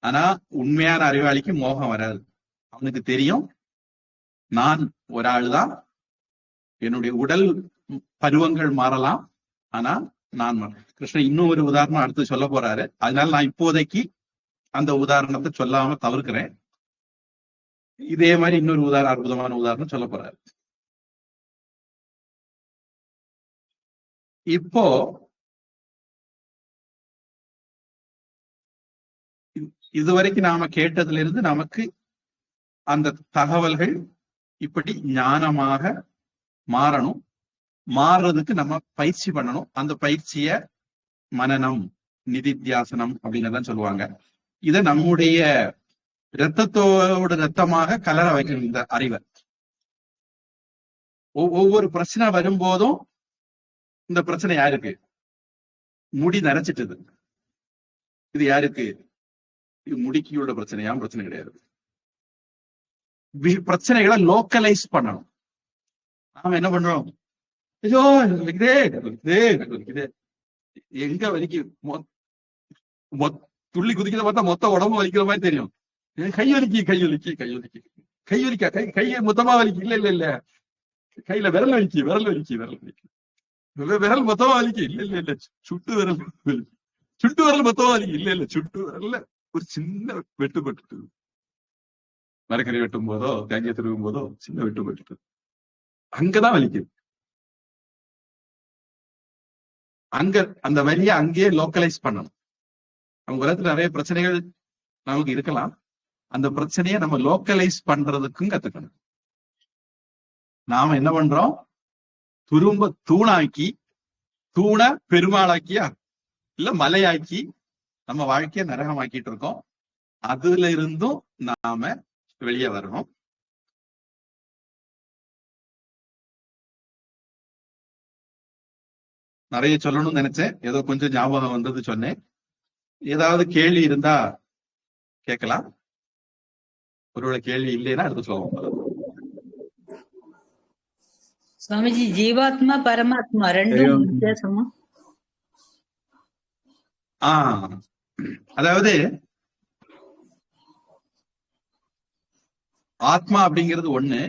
ஆனா உண்மையான அறிவாளிக்கு மோகம் வராது. அவனுக்கு தெரியும், நான் ஒரு ஆளுதான், என்னுடைய உடல் பருவங்கள் மாறலாம், ஆனா நான் கிருஷ்ணன் இன்னும் ஒரு உதாரணம் அடுத்து சொல்ல போறாரு. அதனால நான் இப்போதைக்கு அந்த உதாரணத்தை சொல்லாம தவிர்க்கிறேன். இதே மாதிரி இன்னொரு அற்புதமான உதாரணம் சொல்ல போறாரு. இப்போ இதுவரைக்கும் நாம கேட்டதுல இருந்து நமக்கு அந்த தகவல்கள் இப்படி ஞானமாக மாறணும். மாறுறதுக்கு நம்ம பயிற்சி பண்ணணும். அந்த பயிற்சிய மனனம், நிதித்தியாசனம் அப்படின்னு சொல்லுவாங்க. இத நம்முடைய இரத்தத்தோட ரத்தமாக கலர வைக்கணும். இந்த அறிவை ஒவ்வொரு பிரச்சனை வரும்போதும், இந்த பிரச்சனை யாருக்கு? முடி நரைச்சிட்டது, இது யாருக்கு? இது முடிக்கியோட பிரச்சனையா? பிரச்சனை கிடையாது. பிரச்சனைகளை லோக்கலைஸ் பண்ணணும். நாம என்ன பண்றோம்? ஐயோ எங்க வலிக்கு, துள்ளி குதிக்கிறத பார்த்தா மொத்த உடம்பு வலிக்கிற மாதிரி தெரியும். கை வலிக்கா, கையை மொத்தமா வலிக்கு. இல்ல கையில விரல் வலிக்கு, விரல் மொத்தமா வலிக்கு. இல்ல சுட்டு விரல் மொத்தமா வலிக்கு. இல்ல சுட்டு விரல்ல ஒரு சின்ன வெட்டுப்பட்டு, மரக்கறி வெட்டும் போதோ தேங்காய் திருவும் போதோ சின்ன வெட்டுப்பட்டு, அங்கதான் வலிக்குது. அங்க அந்த வலியை அங்கேயே லோக்கலைஸ் பண்ணணும். நம்ம உலகத்துல நிறைய பிரச்சனைகள் நமக்கு இருக்கலாம். அந்த பிரச்சனையை நம்ம லோக்கலைஸ் பண்றதுக்கும் கத்துக்கணும். நாம என்ன பண்றோம்? துரும்ப தூண பெருமாளாக்கியா இல்ல மலையாக்கி நம்ம வாழ்க்கைய நரகமாக்கிட்டு இருக்கோம். அதுல இருந்தும் நாம வெளியே வரணும். நிறைய சொல்லணும்னு நினைச்சேன், ஏதோ கொஞ்சம் ஞாபகம் வந்தது சொன்னேன். ஏதாவது கேள்வி இருந்தா கேட்கலாம். ஒருவேளை கேள்வி இல்லைன்னா அடுத்து சொல்லுவோம். சுவாமிஜி, ஜீவாத்மா பரமாத்மா ரெண்டும் வித்தியாசமா? அதாவது ஆத்மா அப்படிங்கிறது ஒண்ணு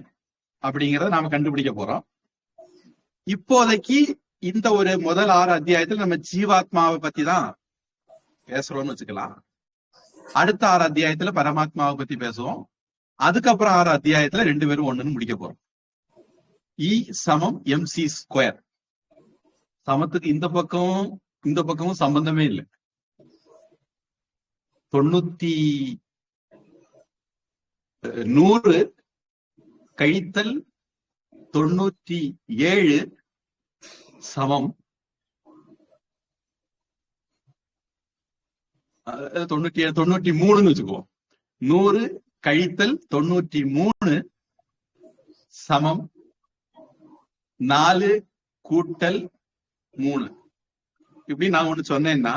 அப்படிங்கறத நாம கண்டுபிடிக்க போறோம். இப்போதைக்கு இந்த ஒரு முதல் 6 அத்தியாயத்துல நம்ம ஜீவாத்மாவை பத்தி தான் பேசுறோம்னு வச்சுக்கலாம். அடுத்த 6 அத்தியாயத்துல பரமாத்மாவை பத்தி பேசுவோம். அதுக்கப்புறம் 6 அத்தியாயத்துல 2 பேரும் ஒண்ணுன்னு முடிக்க போறோம். E = mc². சமத்துக்கு இந்த பக்கமும் சம்பந்தமே இல்லை. 100 கழித்தல் 97 சமம் 93ன்னு வச்சுக்குவோம். 100 கழித்தல் 93 சமம் 4 கூட்டல் 3. இப்படி நான் ஒண்ணு சொன்னேன்னா,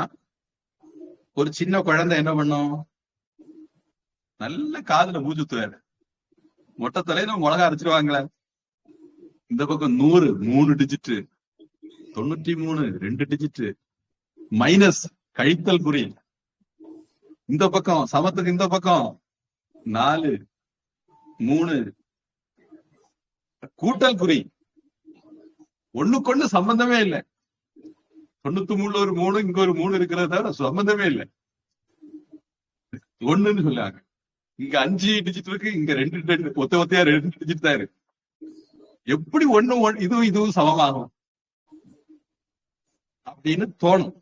ஒரு சின்ன குழந்தை என்ன பண்ணும்? நல்ல காதுல மூச்சுத்துவாரு. மொட்டை தலையில மிளகா அரைச்சிருவாங்களே. இந்த பக்கம் 100 3 டிஜிட், 93 2 டிஜிட், மைனஸ் கழித்தல் குறி. இந்த பக்கம் சமத்துக்கு இந்த பக்கம் 4 3 கூட்டல் குறி. ஒண்ணுக்கொண்ணு சம்பந்தமே இல்லை. 93 ஒரு 3, இங்க ஒரு 3 இருக்கிறத தவிர சம்பந்தமே இல்லை. ஒண்ணுன்னு சொல்லாங்க. இங்க 5 டிஜிட் இருக்கு, இங்க 2 ஒத்தையா 2 டிஜிட் தான் இருக்கு. எப்படி ஒண்ணு இதுவும் சமமாகும்? அப்படின்னு தோணும்.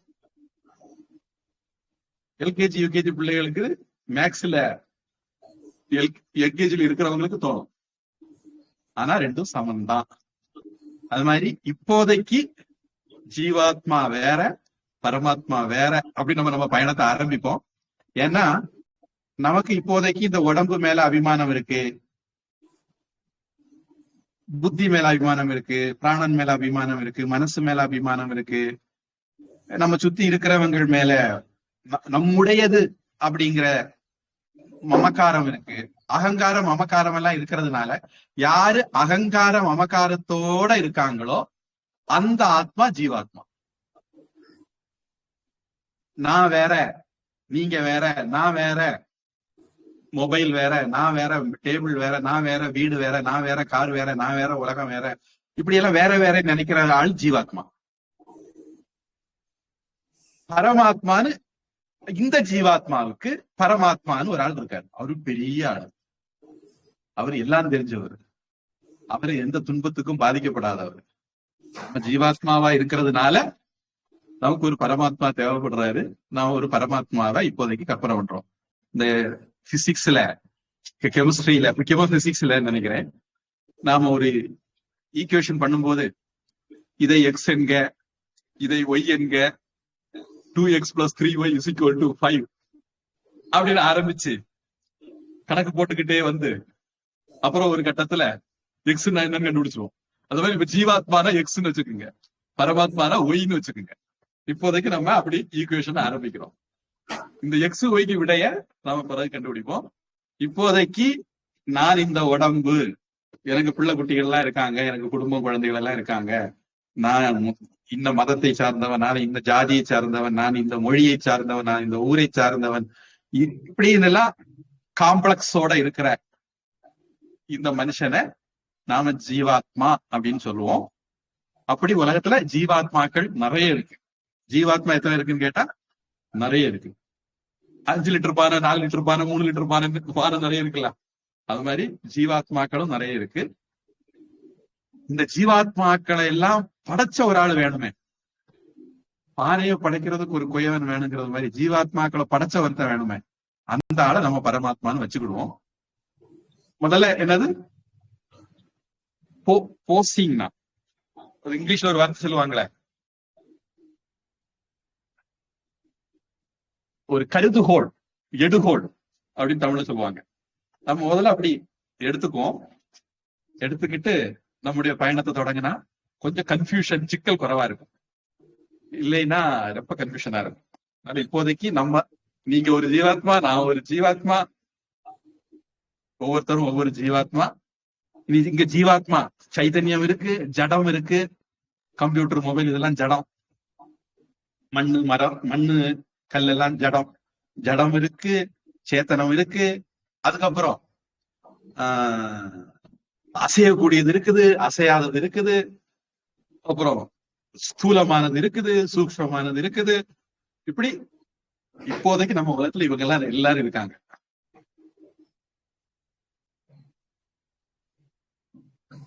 எல்கேஜி யூகேஜி பிள்ளைகளுக்கு மேக்ஸ்ல எல்கேஜில இருக்கிறவங்களுக்கு தோணும். ஆனா ரெண்டும் சமம் தான். அது மாதிரி இப்போதைக்கு ஜீவாத்மா வேற, பரமாத்மா வேற அப்படின்னு நம்ம பயணத்தை ஆரம்பிப்போம். ஏன்னா நமக்கு இப்போதைக்கு இந்த உடம்பு மேல அபிமானம் இருக்கு, புத்தி மேல அபிமானம் இருக்கு, பிராணன் மேல அபிமானம் இருக்கு, மனசு மேல அபிமானம் இருக்கு, நம்ம சுத்தி இருக்கிறவங்கள் மேல நம்முடையது அப்படிங்கிற மமக்காரம் இருக்கு, அகங்காரம் மமக்காரம் எல்லாம் இருக்கிறதுனால யாரு அகங்கார மமக்காரத்தோட இருக்காங்களோ அந்த ஆத்மா ஜீவாத்மா. நான் வேற, நீங்க வேற, நான் வேற, மொபைல் வேற, நான் வேற, டேபிள் வேற, நான் வேற, வீடு வேற, நான் வேற, கார் வேற, நான் வேற, உலகம் வேற, இப்படி எல்லாம் வேற வேற நினைக்கிற ஆள் ஜீவாத்மா. பரமாத்மான்னு இந்த ஜீவாத்மாவுக்கு பரமாத்மான்னு ஒரு ஆள் இருக்காரு. அவரு பெரிய ஆள், அவரு எல்லாம் தெரிஞ்சவர், அவரு எந்த துன்பத்துக்கும் பாதிக்கப்படாதவர். ஜீவாத்மாவா இருக்கிறதுனால நமக்கு ஒரு பரமாத்மா தேவைப்படுறாரு. நாம ஒரு பரமாத்மாவை இப்போதைக்கு கற்பனை பண்றோம். இந்த பிசிக்ஸ்ல, கெமிஸ்ட்ரியில, முக்கியமா பிசிக்ஸ்ல நினைக்கிறேன், நாம ஒரு ஈக்குவேஷன் பண்ணும்போது இதை எக்ஸ் என்க, இதை ஒய் என்க, 2x + 3y = 5 அப்படின்னு ஆரம்பிச்சு கணக்கு போட்டுக்கிட்டே வந்து அப்புறம் ஒரு கட்டத்துல எக்ஸ் என்னன்னு கண்டுபிடிச்சிருவோம். அது மாதிரி இப்ப ஜீவாத்மானா எக்ஸ்ன்னு வச்சுக்கோங்க, பரமாத்மானா ஒய்ன்னு வச்சுக்கோங்க. இப்போதைக்கு நம்ம அப்படி ஈக்குவேஷன் ஆரம்பிக்கிறோம். இந்த எக்ஸ் ஒய்க்கு விடைய நாம பிறகு கண்டுபிடிப்போம். இப்போதைக்கு நான் இந்த உடம்பு, எனக்கு பிள்ளை குட்டிகள் எல்லாம் இருக்காங்க, எனக்கு குடும்பம் குழந்தைகள் எல்லாம் இருக்காங்க, நான் இந்த மதத்தை சார்ந்தவன், நான் இந்த ஜாதியை சார்ந்தவன், நான் இந்த மொழியை சார்ந்தவன், நான் இந்த ஊரை சார்ந்தவன், இப்படின்னெல்லாம் காம்ப்ளெக்ஸோட இருக்கிற இந்த மனுஷனை நாம ஜீவாத்மா அப்படின்னு சொல்லுவோம். அப்படி உலகத்துல ஜீவாத்மாக்கள் நிறைய இருக்கு. ஜீவாத்மா எத்தனை இருக்குன்னு கேட்டா நிறைய இருக்கு. 5 லிட்டர் பானை, 4 லிட்டர் பானை, 3 லிட்டர் பானை நிறைய இருக்குல்ல. அது மாதிரி ஜீவாத்மாக்களும் நிறைய இருக்கு. இந்த ஜீவாத்மாக்களை எல்லாம் படைச்ச ஒரு ஆள் வேணுமே. பானையை படைக்கிறதுக்கு ஒரு குயவன் வேணுங்கிறது மாதிரி ஜீவாத்மாக்களை படைச்ச ஒருத்தன் வேணுமே. அந்த ஆளை நம்ம பரமாத்மான்னு வச்சுக்கிடுவோம். முதல்ல என்னது போசிங்னா, இங்கிலீஷ்ல ஒரு வார்த்தை சொல்லுவாங்களே, ஒரு கருதுகோள், எடுகோள் அப்படின்னு தமிழ்ல சொல்லுவாங்க. நம்ம முதல்ல அப்படி எடுத்துக்குவோம். எடுத்துக்கிட்டு நம்முடைய பயணத்தை தொடங்கினா கொஞ்சம் கன்ஃபியூஷன், சிக்கல் குறைவா இருக்கும். இல்லைன்னா ரொம்ப கன்ஃபியூஷனா இருக்கும். அதனால இப்போதைக்கு நீங்க ஒரு ஜீவாத்மா, நான் ஒரு ஜீவாத்மா, ஒவ்வொருத்தரும் ஒவ்வொரு ஜீவாத்மா. இங்க ஜீவாத்மா சைதன்யம் இருக்கு, ஜடம் இருக்கு, கம்ப்யூட்டர், மொபைல் இதெல்லாம் ஜடம், மண்ணு, மரம், மண்ணு, கல் எல்லாம் ஜடம். ஜடம் இருக்கு, சேத்தனம் இருக்கு, அதுக்கப்புறம் அசையக்கூடியது இருக்குது, அசையாதது இருக்குது, அப்புறம் ஸ்தூலமானது இருக்குது, சூக்ஷ்மமானது இருக்குது. இப்படி இப்போதைக்கு நம்ம உலகத்துல இவங்க எல்லாம் எல்லாரும் இருக்காங்க.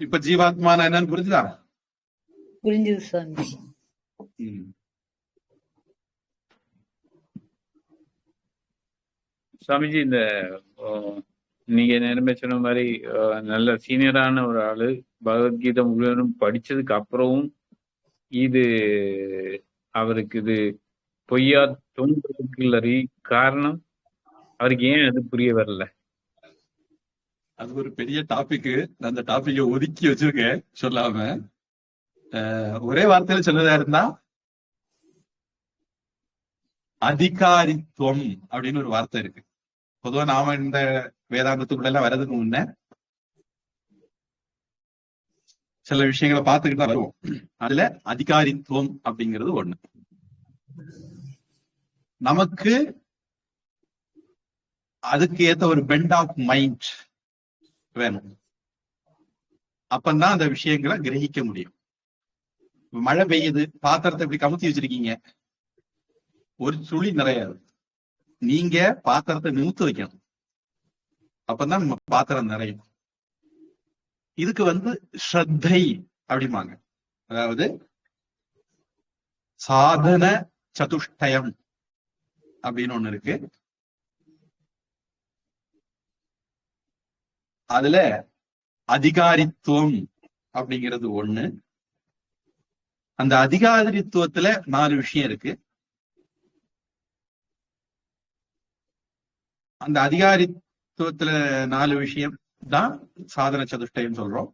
இப்ப ஜீவாத்மான என்னன்னு புரிஞ்சுதா? புரிஞ்சுது சாமி. சாமிஜி, இந்த நீங்க நேரமே சொன்ன மாதிரி நல்ல சீனியரான ஒரு ஆளு, பகவத்கீதை முழுவதும் படிச்சதுக்கு அப்புறமும் அவருக்கு இது பொய்யா தோன்றதுக்கு இல்ல காரணம், அவருக்கு ஏன் அது புரிய வரல? அது ஒரு பெரிய டாபிக். அந்த டாபிக்கை ஒதுக்கி வச்சிருக்கேன் சொல்லாம. ஒரே வார்த்தையில சொன்னதா இருந்தா, அதிகாரித்துவம் அப்படின்னு ஒரு வார்த்தை இருக்கு. பொதுவா நாம இந்த வேதாந்தத்துக்குள்ள எல்லாம் வர்றதுக்கு முன்ன சில விஷயங்களை பார்த்துக்கிட்டு தான் வருவோம். அதுல அதிகாரித்துவம் அப்படிங்கிறது ஒண்ணு. நமக்கு அதுக்கு ஏத்த ஒரு பெண்ட் ஆஃப் மைண்ட் வேணும். அப்பந்தான் அந்த விஷயங்களை கிரகிக்க முடியும். மழை பெய்யுது, பாத்திரத்தை இப்படி கமுத்தி வச்சிருக்கீங்க, ஒரு துளி நிறையாது. நீங்க பாத்திரத்தை நிமித்து வைக்கணும், அப்பதான் நம்ம பாத்திரம் நிறையும். இதுக்கு ஸ்ரத்தை அப்படிம்பாங்க. அதாவது சாதன சதுஷ்டயம் அப்படின்னு ஒண்ணு இருக்கு. அதுல அதிகாரித்துவம் அப்படிங்கிறது ஒண்ணு. அந்த அதிகாரித்துவத்துல 4 விஷயம் இருக்கு. அந்த அதிகாரித்துவத்துல 4 விஷயம் தான் சாதன சதுஷ்டயம் சொல்றோம்.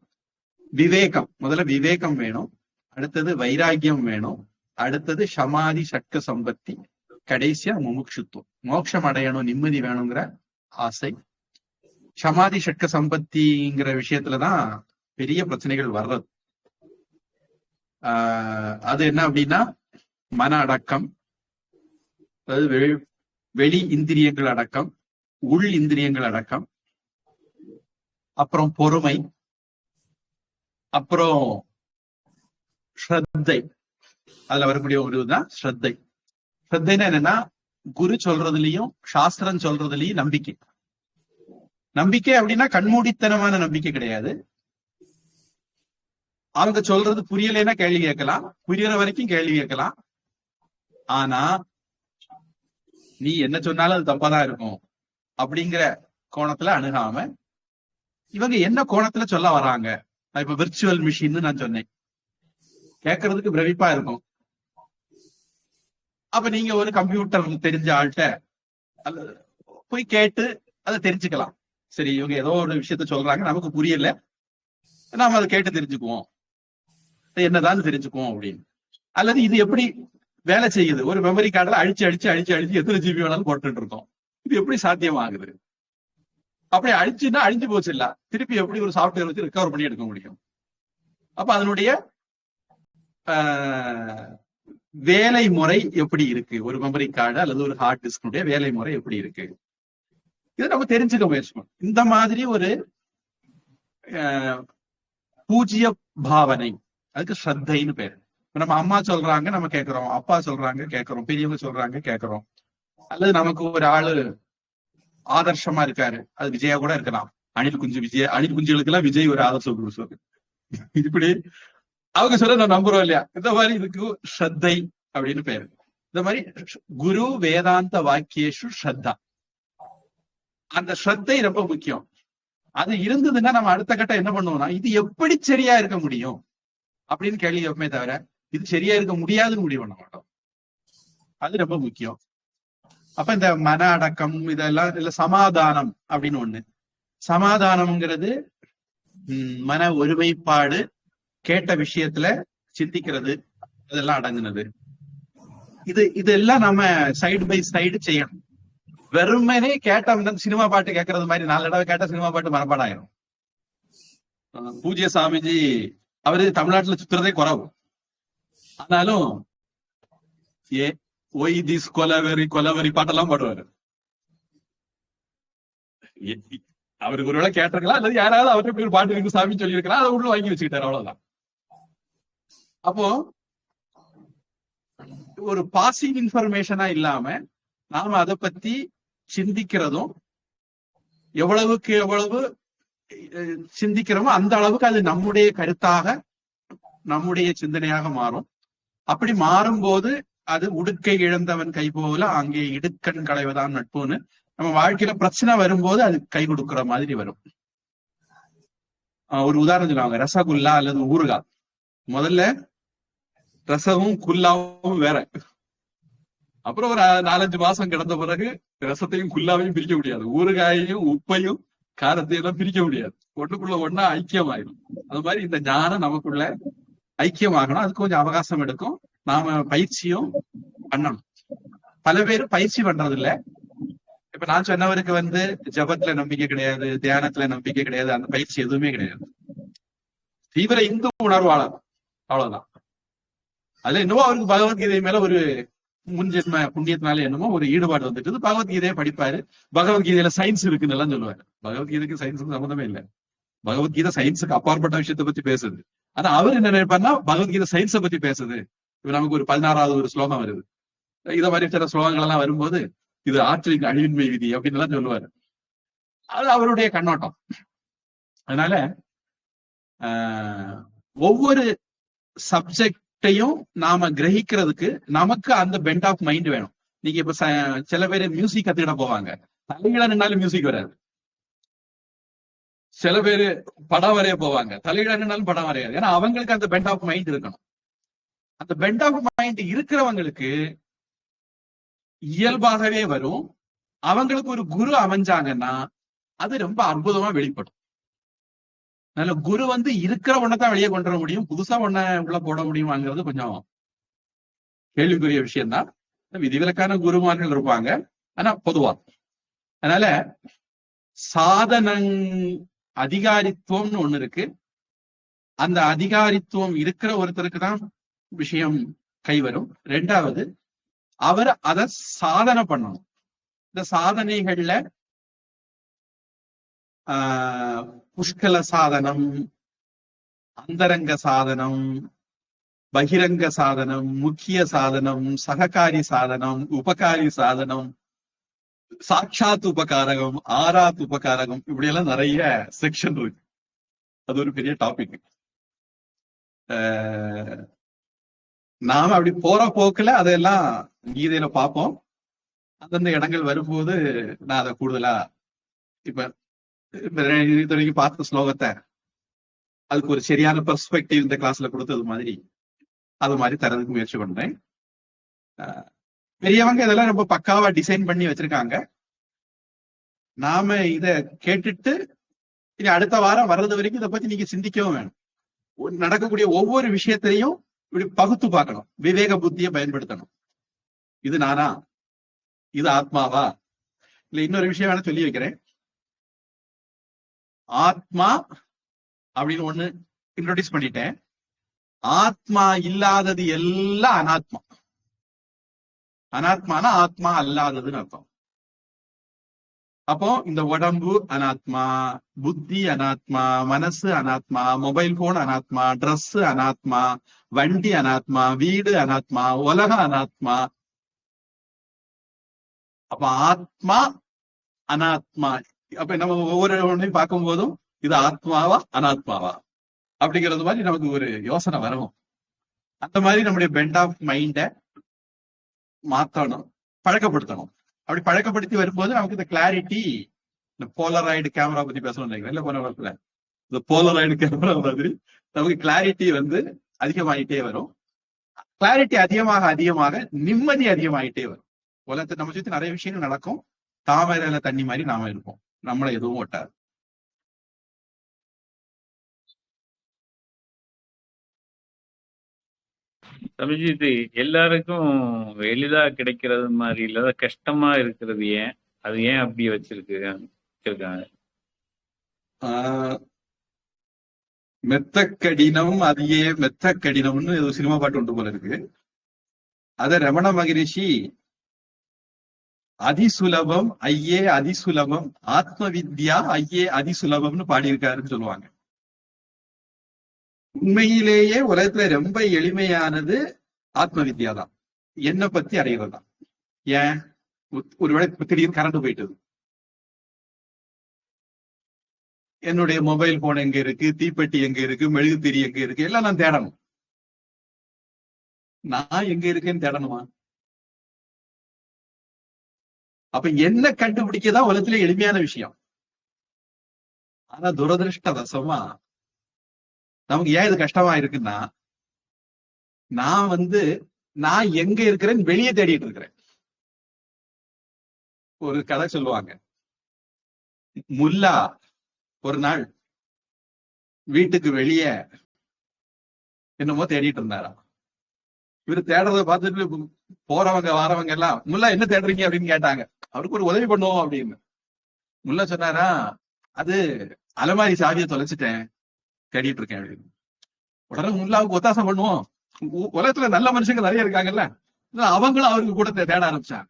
விவேகம், முதல்ல விவேகம் வேணும், அடுத்தது வைராக்கியம் வேணும், அடுத்தது சமாதி சட்க சம்பத்தி, கடைசியா முமுட்சுத்துவம், மோட்சம் அடையணும், நிம்மதி வேணுங்கிற ஆசை. சமாதி சட்க சம்பத்திங்கிற விஷயத்துலதான் பெரிய பிரச்சனைகள் வர்றது. அது என்ன அப்படின்னா மன அடக்கம், அதாவது வெளி இந்திரியங்கள் அடக்கம், உள் இந்திரியங்கள் அடக்கம், அப்புறம் பொறுமை, அப்புறம் ஸ்ரத்தை. அதுல வரக்கூடிய ஒரு இதுதான் ஸ்ரத்தை. ஸ்ரத்தைன்னா என்னன்னா குரு சொல்றதுலயும் சாஸ்திரம் சொல்றதுலயும் நம்பிக்கை. நம்பிக்கை அப்படின்னா கண்மூடித்தனமான நம்பிக்கை கிடையாது. அவங்க சொல்றது புரியலைன்னா கேள்வி கேட்கலாம், புரியற வரைக்கும் கேள்வி கேட்கலாம். ஆனா நீ என்ன சொன்னாலும் அது தப்பாதான் இருக்கும் அப்படிங்கிற கோணத்துல அணுகாம இவங்க என்ன கோணத்துல சொல்ல வராங்க. இப்ப விர்ச்சுவல் மிஷின் நான் சொன்னேன், கேட்கறதுக்கு பிரமிப்பா இருக்கும். அப்ப நீங்க ஒரு கம்ப்யூட்டர் தெரிஞ்ச ஆள்கிட்ட போய் கேட்டு அதை தெரிஞ்சுக்கலாம். சரி, இவங்க ஏதோ ஒரு விஷயத்த சொல்றாங்க, நமக்கு புரியல, நாம அதை கேட்டு தெரிஞ்சுக்குவோம், என்னதான் தெரிஞ்சுக்குவோம் அப்படின்னு. அல்லது இது எப்படி வேலை செய்யுது, ஒரு மெமரி கார்டுல அழிச்சு அழிச்சு அழிச்சு அழிச்சு எத்தனை ஜிபி வேணாலும் போட்டுட்டு இருக்கோம், இது எப்படி சாத்தியமாகுது? அப்படி அழிச்சுன்னா அழிஞ்சு போச்சு இல்ல, திருப்பி எப்படி ஒரு சாஃப்ட்வேர் வச்சு ரெக்கவர் பண்ணி எடுக்க முடியும்? அப்ப அதனுடைய வேலை முறை எப்படி இருக்கு, ஒரு மெமரி கார்டு அல்லது ஒரு ஹார்ட் டிஸ்குடைய வேலை முறை எப்படி இருக்கு, இதை நம்ம தெரிஞ்சுக்க முயற்சி பண்ணணும். இந்த மாதிரி ஒரு பூஜ்ய பாவனை, அதுக்கு ஸ்ரத்தைன்னு பேரு. நம்ம அம்மா சொல்றாங்க நம்ம கேட்கிறோம், அப்பா சொல்றாங்க கேட்கிறோம், பெரியவங்க சொல்றாங்க கேட்கிறோம், அல்லது நமக்கு ஒரு ஆளு ஆதர்ஷமா இருக்காரு, அது விஜயா கூட இருக்கலாம். அணில் குஞ்சு விஜய், அணில் குஞ்சுகளுக்கு எல்லாம் விஜய் ஒரு ஆதர்ச குரு சொல்லு, இப்படி அவங்க சொல்ல நான் நம்புறோம் இல்லையா? இந்த மாதிரி இதுக்கு ஸ்ரத்தை அப்படின்னு பேரு. இந்த மாதிரி குரு வேதாந்த வாக்கியேஷு ஸ்ரத்தா, அந்த ஸ்ரத்தை ரொம்ப முக்கியம். அது இருந்ததுன்னா நம்ம அடுத்த கட்டம் என்ன பண்ணுவோம்னா, இது எப்படி சரியா இருக்க முடியும் அப்படின்னு கேள்வி வைப்பமே தவிர இது சரியா இருக்க முடியாதுன்னு முடிவு பண்ண மாட்டோம். அது ரொம்ப முக்கியம். அப்ப இந்த மன அடக்கம் இதெல்லாம் இல்ல, சமாதானம் அப்படின்னு ஒண்ணு. சமாதானம்ங்கிறது மன ஒருமைப்பாடு, கேட்ட விஷயத்துல சிந்திக்கிறது, அதெல்லாம் அடங்குனது. இதெல்லாம் நம்ம சைடு பை சைடு செய்யணும். வெறுமனே கேட்ட சினிமா பாட்டு கேட்கறது மாதிரி 4 தடவை கேட்ட சினிமா பாட்டு மனப்பாடம் ஆயிரும். பூஜ்ய சாமிஜி அவரு தமிழ்நாட்டுல சுத்துறதே குறவு, ஆனாலும் ஒய் திஸ் கொலவெறி கொலவெறி பாட்டெல்லாம் பாடுவாரு. அவருக்கு ஒருவேளை கேட்டிருக்கலாம், அல்லது யாராவது அவருக்கு இப்படி ஒரு பாட்டு இருக்கு சாமி சொல்லியிருக்கலாம், அதை உள்ள வாங்கி வச்சுக்கிட்டாரு, அவ்வளவுதான். அப்போ ஒரு பாசிவ் இன்ஃபர்மேஷனா இல்லாம நாம அதை பத்தி சிந்திக்கிறதும், எவ்வளவுக்கு எவ்வளவு சிந்திக்கிறோமோ அந்த அளவுக்கு அது நம்முடைய கருத்தாக, நம்முடைய சிந்தனையாக மாறும். அப்படி மாறும்போது அது உடுக்கை இழந்தவன் கை போல அங்கே இடுக்கண் களைவதான் நட்புன்னு நம்ம வாழ்க்கையில பிரச்சனை வரும்போது அது கை கொடுக்குற மாதிரி வரும். ஒரு உதாரணம் சொல்லுவாங்க, ரசகுல்லா அல்லது ஊறுகாய். முதல்ல ரசமும் குல்லாவும் வேற, அப்புறம் ஒரு 4-5 மாசம் கிடந்த பிறகு ரசத்தையும் குல்லாவையும் பிரிக்க முடியாது, ஊறுகாயையும் உப்பையும் காரத்தையும் எல்லாம் பிரிக்க முடியாது, ஒண்ணுக்குள்ள ஒன்னா ஐக்கியமாயிடும். அது மாதிரி இந்த ஞானம் நமக்குள்ள ஐக்கியமாகணும், அதுக்கு கொஞ்சம் அவகாசம் எடுக்கும், நாம பயிற்சியும் பண்ணணும். பல பேர் பயிற்சி பண்றது இல்ல. இப்ப நான் சொன்னவருக்கு ஜபத்துல நம்பிக்கை கிடையாது, தியானத்துல நம்பிக்கை கிடையாது, அந்த பயிற்சி எதுவுமே கிடையாது. தீவிர இந்து உணர்வாளர், அவ்வளவுதான். அதுல என்னவோ அவருக்கு பகவத்கீதை மேல ஒரு முன்ஜென்ம புண்ணியத்தினால என்னமோ ஒரு ஈடுபாடு வந்துட்டு பகவத்கீதையை படிப்பாரு. பகவத்கீதையில சயின்ஸ் இருக்குன்னு எல்லாம் சொல்லுவாரு. பகவத்கீதைக்கு சயின்ஸுக்கு சம்மந்தமே இல்லை. பகவத்கீதை சயின்ஸுக்கு அப்பாற்பட்ட விஷயத்தை பத்தி பேசுது. ஆனா அவர் என்ன நினைப்பாருன்னா, பகவத்கீதை சயின்ஸை பத்தி பேசுது. இப்ப நமக்கு ஒரு 16வது ஒரு ஸ்லோகம் வருது, இத மாதிரி சில ஸ்லோகங்கள் எல்லாம் வரும்போது இது ஆற்றலின் அழிவின்மை விதி அப்படின்னு எல்லாம் சொல்லுவாரு. அது அவருடைய கண்ணோட்டம். அதனால ஒவ்வொரு சப்ஜெக்ட் எல்லாவற்றையும் நாம கிரகிக்கிறதுக்கு நமக்கு அந்த பெண்ட் ஆஃப் மைண்ட் வேணும். நீங்க இப்ப சில பேர் மியூசிக் கத்துக்கிட போவாங்க, தலையில நின்னாலும் மியூசிக் வராது. சில பேரு படம் வரைய போவாங்க, தலையில நின்னாலும் படம் வரையாது. ஏன்னா அவங்களுக்கு அந்த பெண்ட் ஆஃப் மைண்ட் இருக்கணும். அந்த பெண்ட் ஆஃப் மைண்ட் இருக்கிறவங்களுக்கு இயல்பாகவே வரும். அவங்களுக்கு ஒரு குரு அமைஞ்சாங்கன்னா அது ரொம்ப அற்புதமா வெளிப்படும். அதனால குரு இருக்கிற ஒன்னதான் வெளியே கொண்டு வர முடியும், புதுசா ஒன்ன உள்ள போட முடியுமாங்கிறது கொஞ்சம் கேள்விக்குரிய விஷயம்தான். விதிவிலக்கான குருமார்கள் இருப்பாங்க, ஆனா பொதுவா. அதனால சாதன அதிகாரித்துவம்னு ஒண்ணு இருக்கு. அந்த அதிகாரித்துவம் இருக்கிற ஒருத்தருக்கு தான் விஷயம் கைவரும். ரெண்டாவது, அவர் அதை சாதனை பண்ணணும். இந்த சாதனைகள்ல புஷ்கல சாதனம், அந்தரங்க சாதனம், பகிரங்க சாதனம், முக்கிய சாதனம், சககாரி சாதனம், உபகாரி சாதனம், சாட்சாத் உபகாரகம், ஆராத் உபகாரகம், இப்படி எல்லாம் நிறைய செக்ஷன் இருக்கு. அது ஒரு பெரிய டாபிக். நாம அப்படி போற போக்குல அதெல்லாம் கீதையில பார்ப்போம். அந்தந்த இடங்கள் வரும்போது நான் அதை கூடுதலா இப்ப இது வரைக்கும் பார்த்த ஸ்லோகத்தை அதுக்கு ஒரு சரியான பெர்ஸ்பெக்டிவ் இந்த கிளாஸ்ல கொடுத்தது மாதிரி அது மாதிரி தரதுக்கு முயற்சி பண்றேன். பெரியவங்க இதெல்லாம் ரொம்ப பக்காவா டிசைன் பண்ணி வச்சிருக்காங்க. நாம இத கேட்டுட்டு இனி அடுத்த வாரம் வர்றது வரைக்கும் இதை பத்தி நீங்க சிந்திக்கவும் வேணும். நடக்கக்கூடிய ஒவ்வொரு விஷயத்திலையும் இப்படி பகுத்து பார்க்கணும், விவேக புத்தியை பயன்படுத்தணும். இது நானா, இது ஆத்மாவா? இல்ல இன்னொரு விஷயம் வேணா சொல்லி வைக்கிறேன். ஆத்மா அப்படின்னு ஒண்ணு இன்ட்ரோடியூஸ் பண்ணிட்டேன். ஆத்மா இல்லாதது எல்லாம் அனாத்மா. அனாத்மானா ஆத்மா அல்லாததுன்னு அர்த்தம். அப்போ இந்த உடம்பு அனாத்மா, புத்தி அனாத்மா, மனசு அனாத்மா, மொபைல் போன் அனாத்மா, ட்ரெஸ் அனாத்மா, வண்டி அனாத்மா, வீடு அனாத்மா, உலகம் அனாத்மா. அப்ப ஆத்மா அனாத்மா. அப்ப நம்ம ஒவ்வொரு ஒன்றையும் பார்க்கும் போதும் இது ஆத்மாவா அனாத்மாவா அப்படிங்கிறது மாதிரி நமக்கு ஒரு யோசனை வரும். அந்த மாதிரி நம்முடைய பெண்ட் ஆஃப் மைண்ட மாத்தணும், பழக்கப்படுத்தணும். அப்படி பழக்கப்படுத்தி வரும்போது நமக்கு இந்த கிளாரிட்டி, இந்த போலராய்டு கேமரா பத்தி பேசணும் இல்ல போன வாரத்துல, இந்த போலராய்டு கேமரா மாதிரி நமக்கு கிளாரிட்டி அதிகமாயிட்டே வரும். கிளாரிட்டி அதிகமாக அதிகமாக நிம்மதி அதிகமாயிட்டே வரும். உலகத்தை நம்ம சுத்தி நிறைய விஷயங்கள் நடக்கும். தாமரையில தண்ணி மாதிரி நாம இருப்போம், நம்மளை எதுவும் ஒட்டாது. சமஜித், எல்லாருக்கும் எளிதா கிடைக்கிறது மாதிரி இல்லாத கஷ்டமா இருக்கிறது ஏன்? அது ஏன் அப்படி வச்சிருக்காங்க? மெத்த கடினம் அதையே மெத்த கடினம்னு சினிமா பாட்டு உண்டு போல இருக்கு. அத ரமண மகரிஷி அதிசுலபம் ஐயே அதிசுலபம், ஆத்ம வித்யா ஐயே அதிசுலபம்னு பாடியிருக்காருன்னு சொல்லுவாங்க. உண்மையிலேயே உலகத்துல ரொம்ப எளிமையானது ஆத்ம வித்யா தான், என்ன பத்தி அறிகிறது தான். ஏன்? ஒருவேளை திடீர்னு கரண்ட் போயிட்டது, என்னுடைய மொபைல் போன் எங்க இருக்கு, தீப்பெட்டி எங்க இருக்கு, மெழுகுத்திரி எங்க இருக்கு, எல்லாம் நான் தேடணும். நான் எங்க இருக்கேன்னு தேடணுமா? அப்ப என்ன கண்டுபிடிக்கதான் உலகத்திலே எளிமையான விஷயம். ஆனா துரதிருஷ்டவசமா நமக்கு ஏன் இது கஷ்டமா இருக்குன்னா, நான் எங்க இருக்கிறேன்னு வெளியே தேடிட்டு இருக்கிறேன். ஒரு கதை சொல்லுவாங்க. முல்லா ஒரு நாள் வீட்டுக்கு வெளியே என்னமோ தேடிட்டு இருந்தாராம். இவரு தேடுறத பார்த்துட்டு போறவங்க வாரவங்க எல்லாம், முல்லா என்ன தேடுறீங்க அப்படின்னு கேட்டாங்க. அவருக்கு ஒரு உதவி பண்ணுவோம் அப்படின்னு. முல்லா சொன்னாரா, அது அலமாரி சாவியை தொலைச்சிட்டேன், தேடிட்டு இருக்கேன் அப்படின்னு. உடனே முல்லாவுக்கு ஒத்தாசம் பண்ணுவோம், உலகத்துல நல்ல மனுஷங்க நிறைய இருக்காங்கல்ல, அவங்களும் அவருக்கு கூட தேட ஆரம்பிச்சாங்க.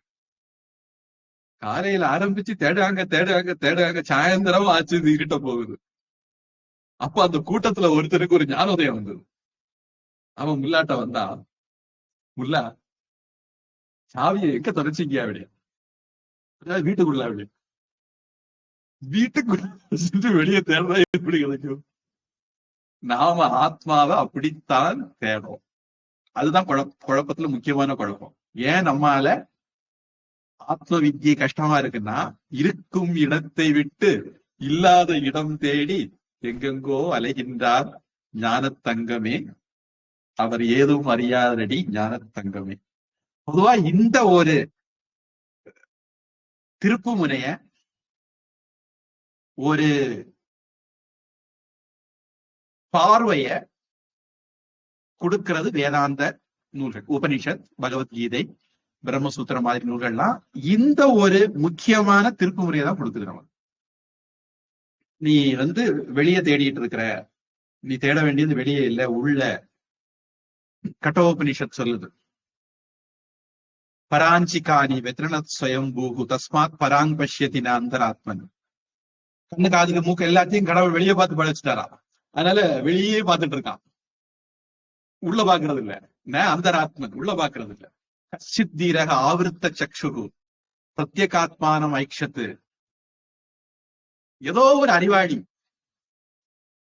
காலையில ஆரம்பிச்சு தேடுவாங்க, சாயந்தரம் ஆச்சு, இருட்ட போகுது. அப்ப அந்த கூட்டத்துல ஒருத்தருக்கு ஒரு ஞானோதயம் வந்தது. அவன் முல்லாட்ட வந்தா, முல்லா சாவியை எங்க தொலைச்சிங்க அப்படி, வீட்டுக்குள்ள அப்படி, வீட்டுக்குள்ள வெளியே தேடுறா எப்படி கிடைக்கும்? நாம ஆத்மாவை அப்படித்தான் தேடும். அதுதான் குழப்பத்துல முக்கியமான குழப்பம். ஏன் நம்மால ஆத்ம வித்தியை கஷ்டமா இருக்குன்னா, இருக்கும் இடத்தை விட்டு இல்லாத இடம் தேடி எங்கெங்கோ அலைகின்றார் ஞானத்தங்கமே, அவர் ஏதும் அறியாதடி ஞானத்தங்கமே. பொதுவா இந்த ஒரு திருப்பு முனைய, ஒரு பார்வைய கொடுக்கிறது வேதாந்த நூல்கள், உபனிஷத், பகவத்கீதை, பிரம்மசூத்திரம் மாதிரி நூல்கள்லாம் இந்த ஒரு முக்கியமான திருப்பு முறையை தான் கொடுக்குது நமக்கு. நீ வெளியே தேடிட்டு இருக்கிற, நீ தேட வேண்டியது வெளியே இல்ல, உள்ள. கட்டோபனிஷத் சொல்லுது, பராஞ்சிகாணி வெத்ரணத் ஸ்வயம்பூஹு தஸ்மாத் பராங் பஷ்யதி ந அந்தராத்மன். கண்ணு காதுக்கு மூக்கு எல்லாத்தையும் கடவுள் வெளியே பார்த்து படைச்சிட்டாரா, அதனால வெளியே பார்த்துட்டு இருக்கான், உள்ள பாக்குறது இல்ல. அந்தராத்மன் உள்ள பாக்குறது இல்ல. கச்சித் தீரக ஆவிருத்த சக்ஷுகு பிரத்யேகாத்மானம் ஐக்ஷத்து. ஏதோ ஒரு அறிவாளி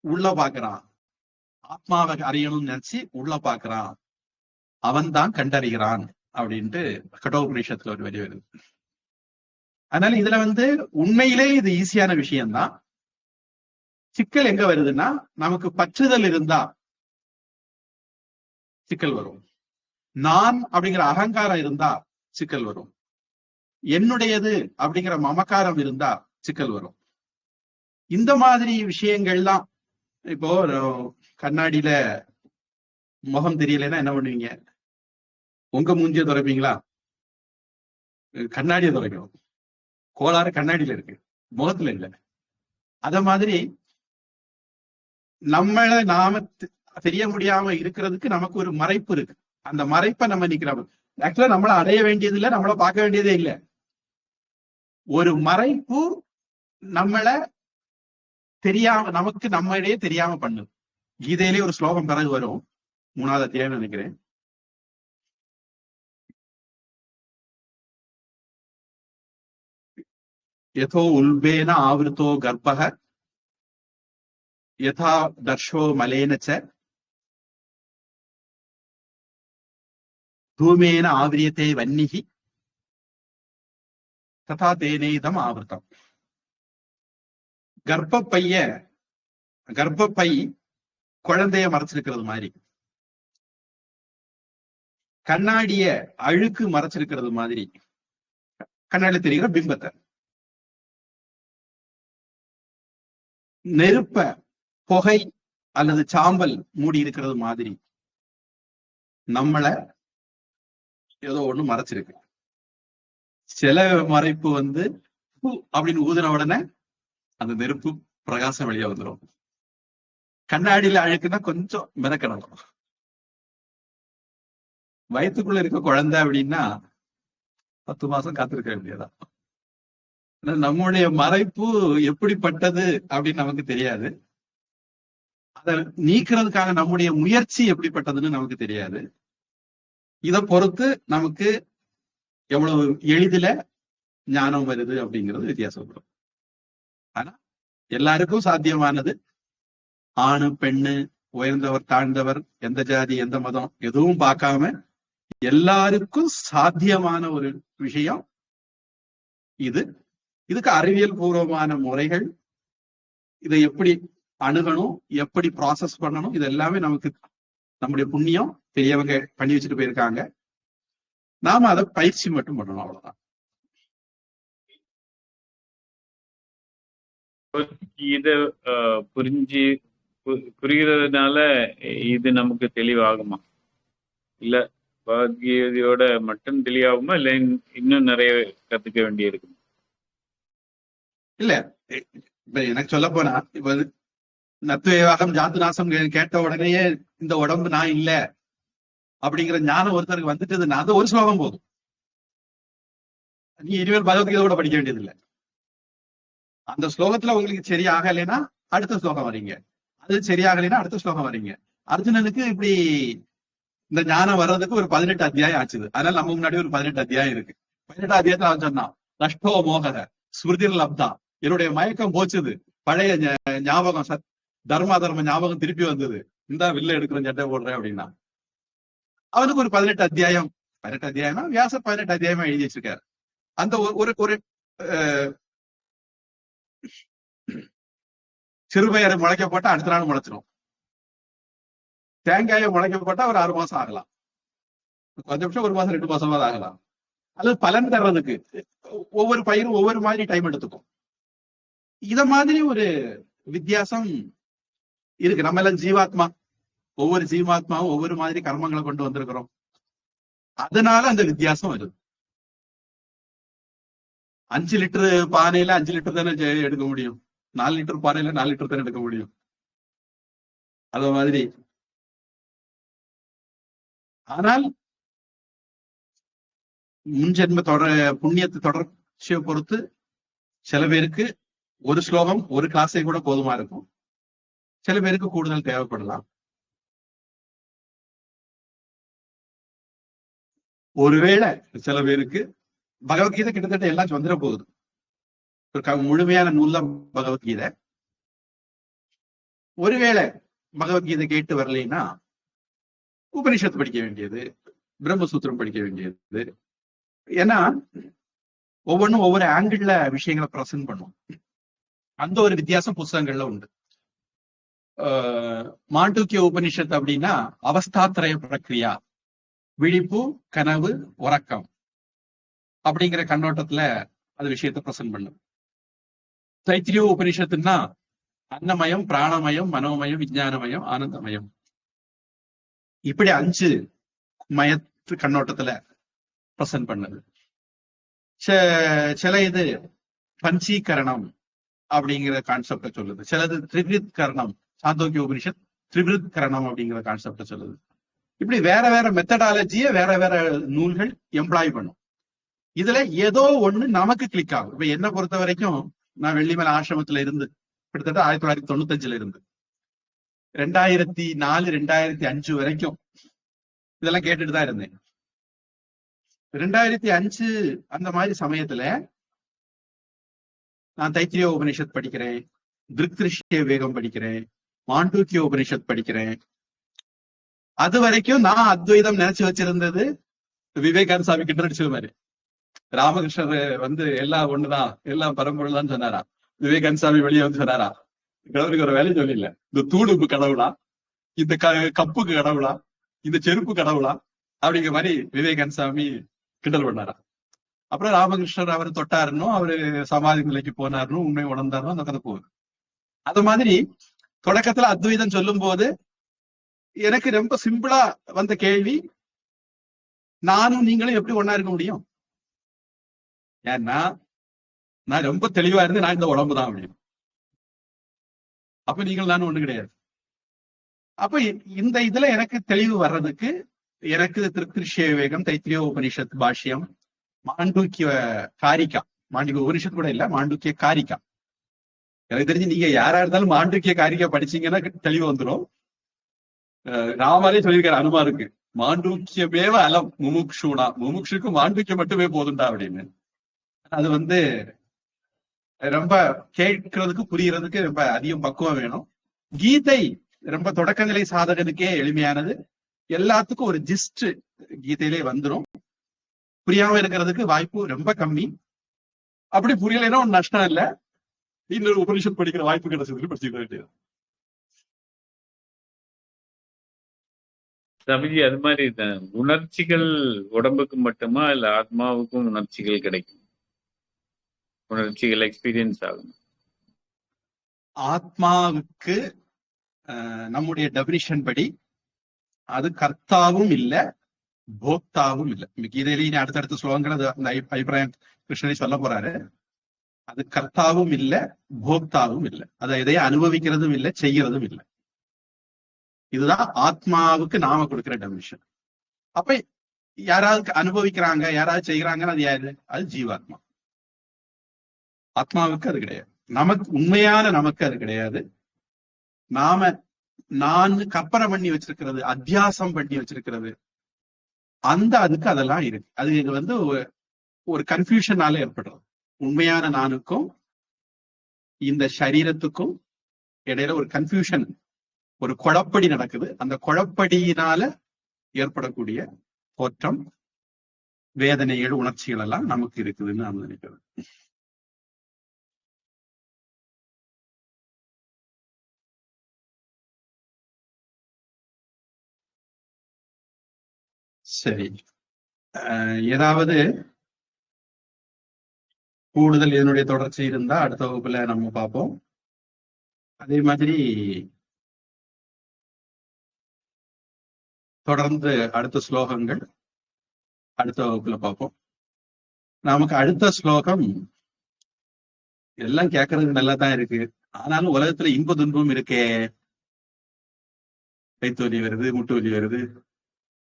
உள்ள பாக்குறான், ஆத்மாவை அறியணும்னு நினைச்சு உள்ள பாக்குறான், அவன் தான் கண்டறிகிறான் அப்படின்ட்டு கட்டோபனிஷத்துல ஒரு வரி வருது. அதனால இதுல உண்மையிலே இது ஈஸியான விஷயம்தான். சிக்கல் எங்க வருதுன்னா, நமக்கு பற்றுதல் இருந்தா சிக்கல் வரும். நான் அப்படிங்கிற அகங்காரம் இருந்தா சிக்கல் வரும். என்னுடையது அப்படிங்கிற மமக்காரம் இருந்தா சிக்கல் வரும். இந்த மாதிரி விஷயங்கள்லாம், இப்போ கண்ணாடியில முகம் தெரியலன்னா என்ன பண்ணுவீங்க? உங்க மூஞ்சிய துடைப்பீங்களா? கண்ணாடியை துடைக்கணும். கோளாறு கண்ணாடியில இருக்கு, முகத்துல இல்ல. அத மாதிரி நம்மள நாம தெரிய முடியாம இருக்கிறதுக்கு நமக்கு ஒரு மறைப்பு இருக்கு. அந்த மறைப்பை நம்ம நிக்கிறோம். ஆக்சுவலா நம்மள அடைய வேண்டியது இல்ல, நம்மள பார்க்க வேண்டியதே இல்ல. ஒரு மறைப்பு நம்மள தெரியாம, நமக்கு நம்மளே தெரியாம பண்ணுது. கீதையிலே ஒரு ஸ்லோகம் பிறகு வரும், 3வது அத்தியாயம் நினைக்கிறேன். யதோ உல்பேன ஆவிருத்தோ கர்ப்பக யதா தர்ஷோ மலேனச்ச தூமேன ஆவிரியத்தே வன்னிகி ததா தேனேதம் ஆவிருத்தம். கர்ப்பப்பை குழந்தைய மறைச்சிருக்கிறது மாதிரி, கண்ணாடிய அழுக்கு மறைச்சிருக்கிறது மாதிரி, கண்ணாடி தெரிகிற பிம்பத்தை, நெருப்ப புகை அல்லது சாம்பல் மூடி இருக்கிறது மாதிரி நம்மள ஏதோ ஒண்ணு மறைச்சிருக்கு. சில மறைப்பு அப்படின்னு ஊதுன உடனே அந்த நெருப்பு பிரகாசம் வெளியே வந்துடும். கண்ணாடியில அழுக்குன்னா கொஞ்சம் மிதக்கணும். வயிற்றுக்குள்ள இருக்க குழந்தை அப்படின்னா 10 மாசம் காத்திருக்க வேண்டியதான். நம்முடைய மறைப்பு எப்படிப்பட்டது அப்படின்னு நமக்கு தெரியாது. அதை நீக்கிறதுக்காக நம்முடைய முயற்சி எப்படிப்பட்டதுன்னு நமக்கு தெரியாது. இதை பொறுத்து நமக்கு எவ்வளவு எளிதில ஞானம் வருது அப்படிங்கிறது வித்தியாசப்படும். ஆனா எல்லாருக்கும் சாத்தியமானது, ஆணு பெண்ணு, உயர்ந்தவர் தாழ்ந்தவர், எந்த ஜாதி எந்த மதம் எதுவும் பார்க்காம எல்லாருக்கும் சாத்தியமான ஒரு விஷயம் இது. இதுக்கு அறிவியல் பூர்வமான முறைகள், இதை எப்படி அணுகணும், எப்படி ப்ராசஸ் பண்ணணும், இது எல்லாமே நமக்கு நம்முடைய புண்ணியம் பெரியவங்க பண்ணி வச்சுட்டு போயிருக்காங்க. நாம அதை பயிற்சி மட்டும் பண்ணணும், அவ்வளவுதான். இத புரிகிறதுனால இது நமக்கு தெளிவாகுமா? இல்ல பகவத்கீதையோட மட்டும் தெளிவாகுமா? இல்ல இன்னும் நிறைய கத்துக்க வேண்டிய இருக்குமா? இல்ல, இப்ப எனக்கு சொல்ல போனா, இப்ப நத்துவேவாகம் ஜாத்து நாசம் கேட்ட உடனேயே இந்த உடம்பு நான் இல்ல அப்படிங்கிற ஞானம் ஒருத்தருக்கு வந்துட்டதுன்னா அது ஒரு ஸ்லோகம் போதும். நீ இனிமேல் பகவத்கீதையோட படிக்க வேண்டியது இல்லை. அந்த ஸ்லோகத்துல உங்களுக்கு சரியாகலைன்னா அடுத்த ஸ்லோகம் வரீங்க, அது சரியாகலைன்னா அடுத்த ஸ்லோகம் வரீங்க. அர்ஜுனனுக்கு இப்படி இந்த ஞானம் வர்றதுக்கு ஒரு 18 அத்தியாயம் ஆச்சுது. அதனால நம்ம முன்னாடி ஒரு 18 அத்தியாயம் இருக்கு. 18 அத்தியாயத்துல அவன் சொன்னான், நஷ்டோ மோகத ஸ்மிருதிர் லப்தா, என்னுடைய மயக்கம் போச்சுது, பழைய ஞாபகம் தர்ம ஞாபகம் திருப்பி வந்தது, இந்த வில்ல எடுக்கிறேன் சட்டை போடுறேன் அப்படின்னா. அவனுக்கு ஒரு 18 அத்தியாயம், 18 அத்தியாயமா வியாசர் 18 அத்தியாயமா எழுதி வச்சிருக்காரு. அந்த ஒரு ஒரு சிறுபயரை முளைக்க போட்டா அடுத்த நாள் முளைச்சிடும். தேங்காயை முளைக்க போட்டா ஒரு 6 மாசம் ஆகலாம், கொஞ்சம் 1 மாசம் 2 மாசமா ஆகலாம். அல்லது பலன் தர்றதுக்கு ஒவ்வொரு பயிரும் ஒவ்வொரு மாதிரி டைம் எடுத்துக்கும். இத மாதிரி ஒரு வித்தியாசம் இருக்கு. நம்ம எல்லாம் ஜீவாத்மா, ஒவ்வொரு ஜீவாத்மாவும் ஒவ்வொரு மாதிரி கர்மங்களை கொண்டு வந்திருக்கிறோம். அதனால அந்த வித்தியாசம் வருது. 5 லிட்டர் பானையில 5 லிட்டர் தானே எடுக்க முடியும், 4 லிட்டர் பானையில 4 லிட்டர் தானே எடுக்க முடியும். அத மாதிரி ஆனால் முன்ஜென்ம புண்ணியத்தை தொடர்ச்சியை பொறுத்து சில பேருக்கு ஒரு ஸ்லோகம் ஒரு கிளாஸை கூட போதுமா இருக்கும், சில பேருக்கு கூடுதல் தேவைப்படலாம். ஒருவேளை சில பேருக்கு பகவத்கீதை கிட்டத்தட்ட எல்லாம் வந்துட போகுது, முழுமையான நூல் தான் பகவத்கீதை. ஒருவேளை பகவத்கீதை கேட்டு வரலைன்னா உபனிஷத்து படிக்க வேண்டியது, பிரம்மசூத்திரம் படிக்க வேண்டியது. ஏன்னா ஒவ்வொன்றும் ஒவ்வொரு ஆங்கிள் விஷயங்களை பிரசன்ட் பண்ணும். அந்த ஒரு வித்தியாசம் புஸ்தகங்கள்ல உண்டு. மாண்டூக்கிய உபனிஷத் அப்படின்னா அவஸ்தாத்திரய பிரக்ரியா, விழிப்பு, கனவு, உறக்கம் அப்படிங்கிற கண்ணோட்டத்துல அது விஷயத்தை பிரசன்ட் பண்ணும். தைத்திரிய உபனிஷத்துன்னா அன்னமயம், பிராணமயம், மனோமயம், விஞ்ஞானமயம், ஆனந்தமயம், இப்படி 5 மயத்து கண்ணோட்டத்துல பிரசன்ட் பண்ணது. சில இது பஞ்சீகரணம் அப்படிங்கிற கான்செப்ட சொல்லுது, சிலது திரிவிருத் கரணம், சாந்தோக்கிய உபனிஷத் திரிவிருத் கரணம் அப்படிங்கிற கான்செப்ட சொல்லுது. இப்படி வேற வேற மெத்தடாலஜிய வேற வேற நூல்கள் எம்ப்ளாய் பண்ணும். இதுல ஏதோ ஒண்ணு நமக்கு கிளிக் ஆகும். இப்ப என்ன பொறுத்த வரைக்கும் நான் வெள்ளிமலை ஆசிரமத்துல இருந்து கிட்டத்தட்ட 1995 இருந்து 2004 2005 வரைக்கும் இதெல்லாம் கேட்டுட்டு தான் இருந்தேன். 2005 அந்த மாதிரி சமயத்துல நான் தைத்திரிய உபனிஷத் படிக்கிறேன், திருஷ்ய வேகம் படிக்கிறேன், மாண்டூக்கிய உபனிஷத் படிக்கிறேன். அது வரைக்கும் நான் அத்வைதம் நினைச்சு வச்சிருந்தது விவேகானந்த சாமி கிட்ட அடிச்சது மாதிரி. ராமகிருஷ்ணர் எல்லாம் ஒண்ணுதான், எல்லாம் பரம்பொருள் தான் சொன்னாரா, விவேகானந்த சாமி வெளியே வந்து சொன்னாரா, கடவுளுக்கு ஒரு வேலையும் சொல்லல, இந்த தூடுப்பு கடவுளா, இந்த கப்புக்கு கடவுளா, இந்த செருப்பு கடவுளா அப்படிங்கிற மாதிரி விவேகானந்த சாமி கிண்டல் பண்ணாரா. அப்புறம் ராமகிருஷ்ணர் அவர் தொட்டாருன்னு, அவரு சமாதி நிலைக்கு போனாருன்னு, உண்மை உணர்ந்தாருன்னு அந்த கதை போகுது. அது மாதிரி தொடக்கத்துல அத்வைதம் சொல்லும் போது எனக்கு ரொம்ப சிம்பிளா வந்த கேள்வி, நானும் நீங்களும் எப்படி ஒன்னா இருக்க முடியும்? ஏன்னா நான் ரொம்ப தெளிவா இருந்து நான் இந்த உடம்பு தான் அப்படின்னு. அப்ப நீங்கள் நானும் ஒண்ணு கிடையாது. அப்ப இந்த இதுல எனக்கு தெளிவு வர்றதுக்கு எனக்கு திருஷ்ய விவேகம், தைத்திரிய உபனிஷத் பாஷ்யம், மாண்டூக்கிய காரிக்கா, மாண்டூக்கிய உபனிஷத் கூட இல்ல, மாண்டூக்கிய காரிக்கா. எனக்கு தெரிஞ்சு நீங்க யாரா இருந்தாலும் மாண்டூக்கிய காரிக்கா படிச்சீங்கன்னா தெளிவு வந்துடும். ராமாலே சொல்லியிருக்காரு அனுமாருக்கு, மாண்டூக்கியமேவ அலம் முமுக்ஷூனா, முமுக்ஷுக்கு மாண்டூக்கியம் மட்டுமே போதுண்டா அப்படின்னு. அது ரொம்ப கேட்கறதுக்கு புரியறதுக்கு ரொம்ப அதிகம் பக்குவம் வேணும். கீதை ரொம்ப தொடக்கநிலை சாதகனுக்கே எளிமையானது, எல்லாத்துக்கும் ஒரு ஜிஸ்ட் கீதையிலே வந்துடும். புரியாம இருக்கிறதுக்கு வாய்ப்பு ரொம்ப கம்மி. அப்படி புரியலைன்னா ஒன்னும் நஷ்டம் இல்லை, இன்னொரு உபனிஷத் படிக்கிற வாய்ப்பு கிடைச்சதுன்னு படிச்சுக்க வேண்டியது. சமிஜி, அது மாதிரி உணர்ச்சிகள் உடம்புக்கு மட்டுமா இல்ல ஆத்மாவுக்கும் உணர்ச்சிகள் கிடைக்கும்? உணர்ச்சிகள் எக்ஸ்பீரியன்ஸ் ஆகும். ஆத்மாவுக்கு நம்முடைய டெபினிஷன் படி அது கர்த்தாவும் இல்ல, போக்தாவும் இல்லை. கீதையிலேயே அடுத்தடுத்த ஸ்லோகங்கள் அந்த அபிப்பிராயம் கிருஷ்ணனை சொல்ல போறாரு. அது கர்த்தாவும் இல்லை, போக்தாவும் இல்லை, அதை எதையும் அனுபவிக்கிறதும் இல்லை, செய்யறதும் இல்லை. இதுதான் ஆத்மாவுக்கு நாம கொடுக்கிற டெபினிஷன். அப்ப யாராவது அனுபவிக்கிறாங்க, யாராவது செய்யறாங்கன்னு அது யாரு? அது ஜீவாத்மா. ஆத்மாவுக்கு அது கிடையாது. நமக்கு உண்மையான நமக்கு அது கிடையாது. நான் கற்பனை பண்ணி வச்சிருக்கிறது, அத்தியாசம் பண்ணி வச்சிருக்கிறது, அதுக்கு அதெல்லாம் இருக்கு. அது ஒரு கன்ஃபியூஷனால ஏற்படுறது. உண்மையான நானுக்கும் இந்த சரீரத்துக்கும் இடையில ஒரு கன்ஃபியூஷன், ஒரு குழப்படி நடக்குது. அந்த குழப்படியினால ஏற்படக்கூடிய தோற்றம், வேதனைகள், உணர்ச்சிகள் எல்லாம் நமக்கு இருக்குதுன்னு நான் நினைக்கிறேன். சரி, ஏதாவது கூடுதல் இதனுடைய தொடர்ச்சி இருந்தா அடுத்த வகுப்புல நம்ம பார்ப்போம். அதே மாதிரி தொடர்ந்து அடுத்த ஸ்லோகங்கள் அடுத்த வகுப்புல பார்ப்போம். நமக்கு அடுத்த ஸ்லோகம் எல்லாம் கேட்கறதுக்கு நல்லா தான் இருக்கு. ஆனாலும் உலகத்துல இன்ப துன்பம் இருக்கே. கைத்து வலி வருது, முட்டு வலி வருது,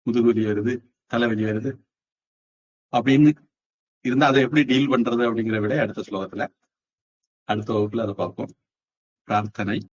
முதுகுவலி வருது, தலைவலி வருது அப்படின்னு இருந்தா அதை எப்படி டீல் பண்றது அப்படிங்கிற விட அடுத்த ஸ்லோகத்துல அடுத்த வகுப்புல அதை பார்ப்போம். பிரார்த்தனை.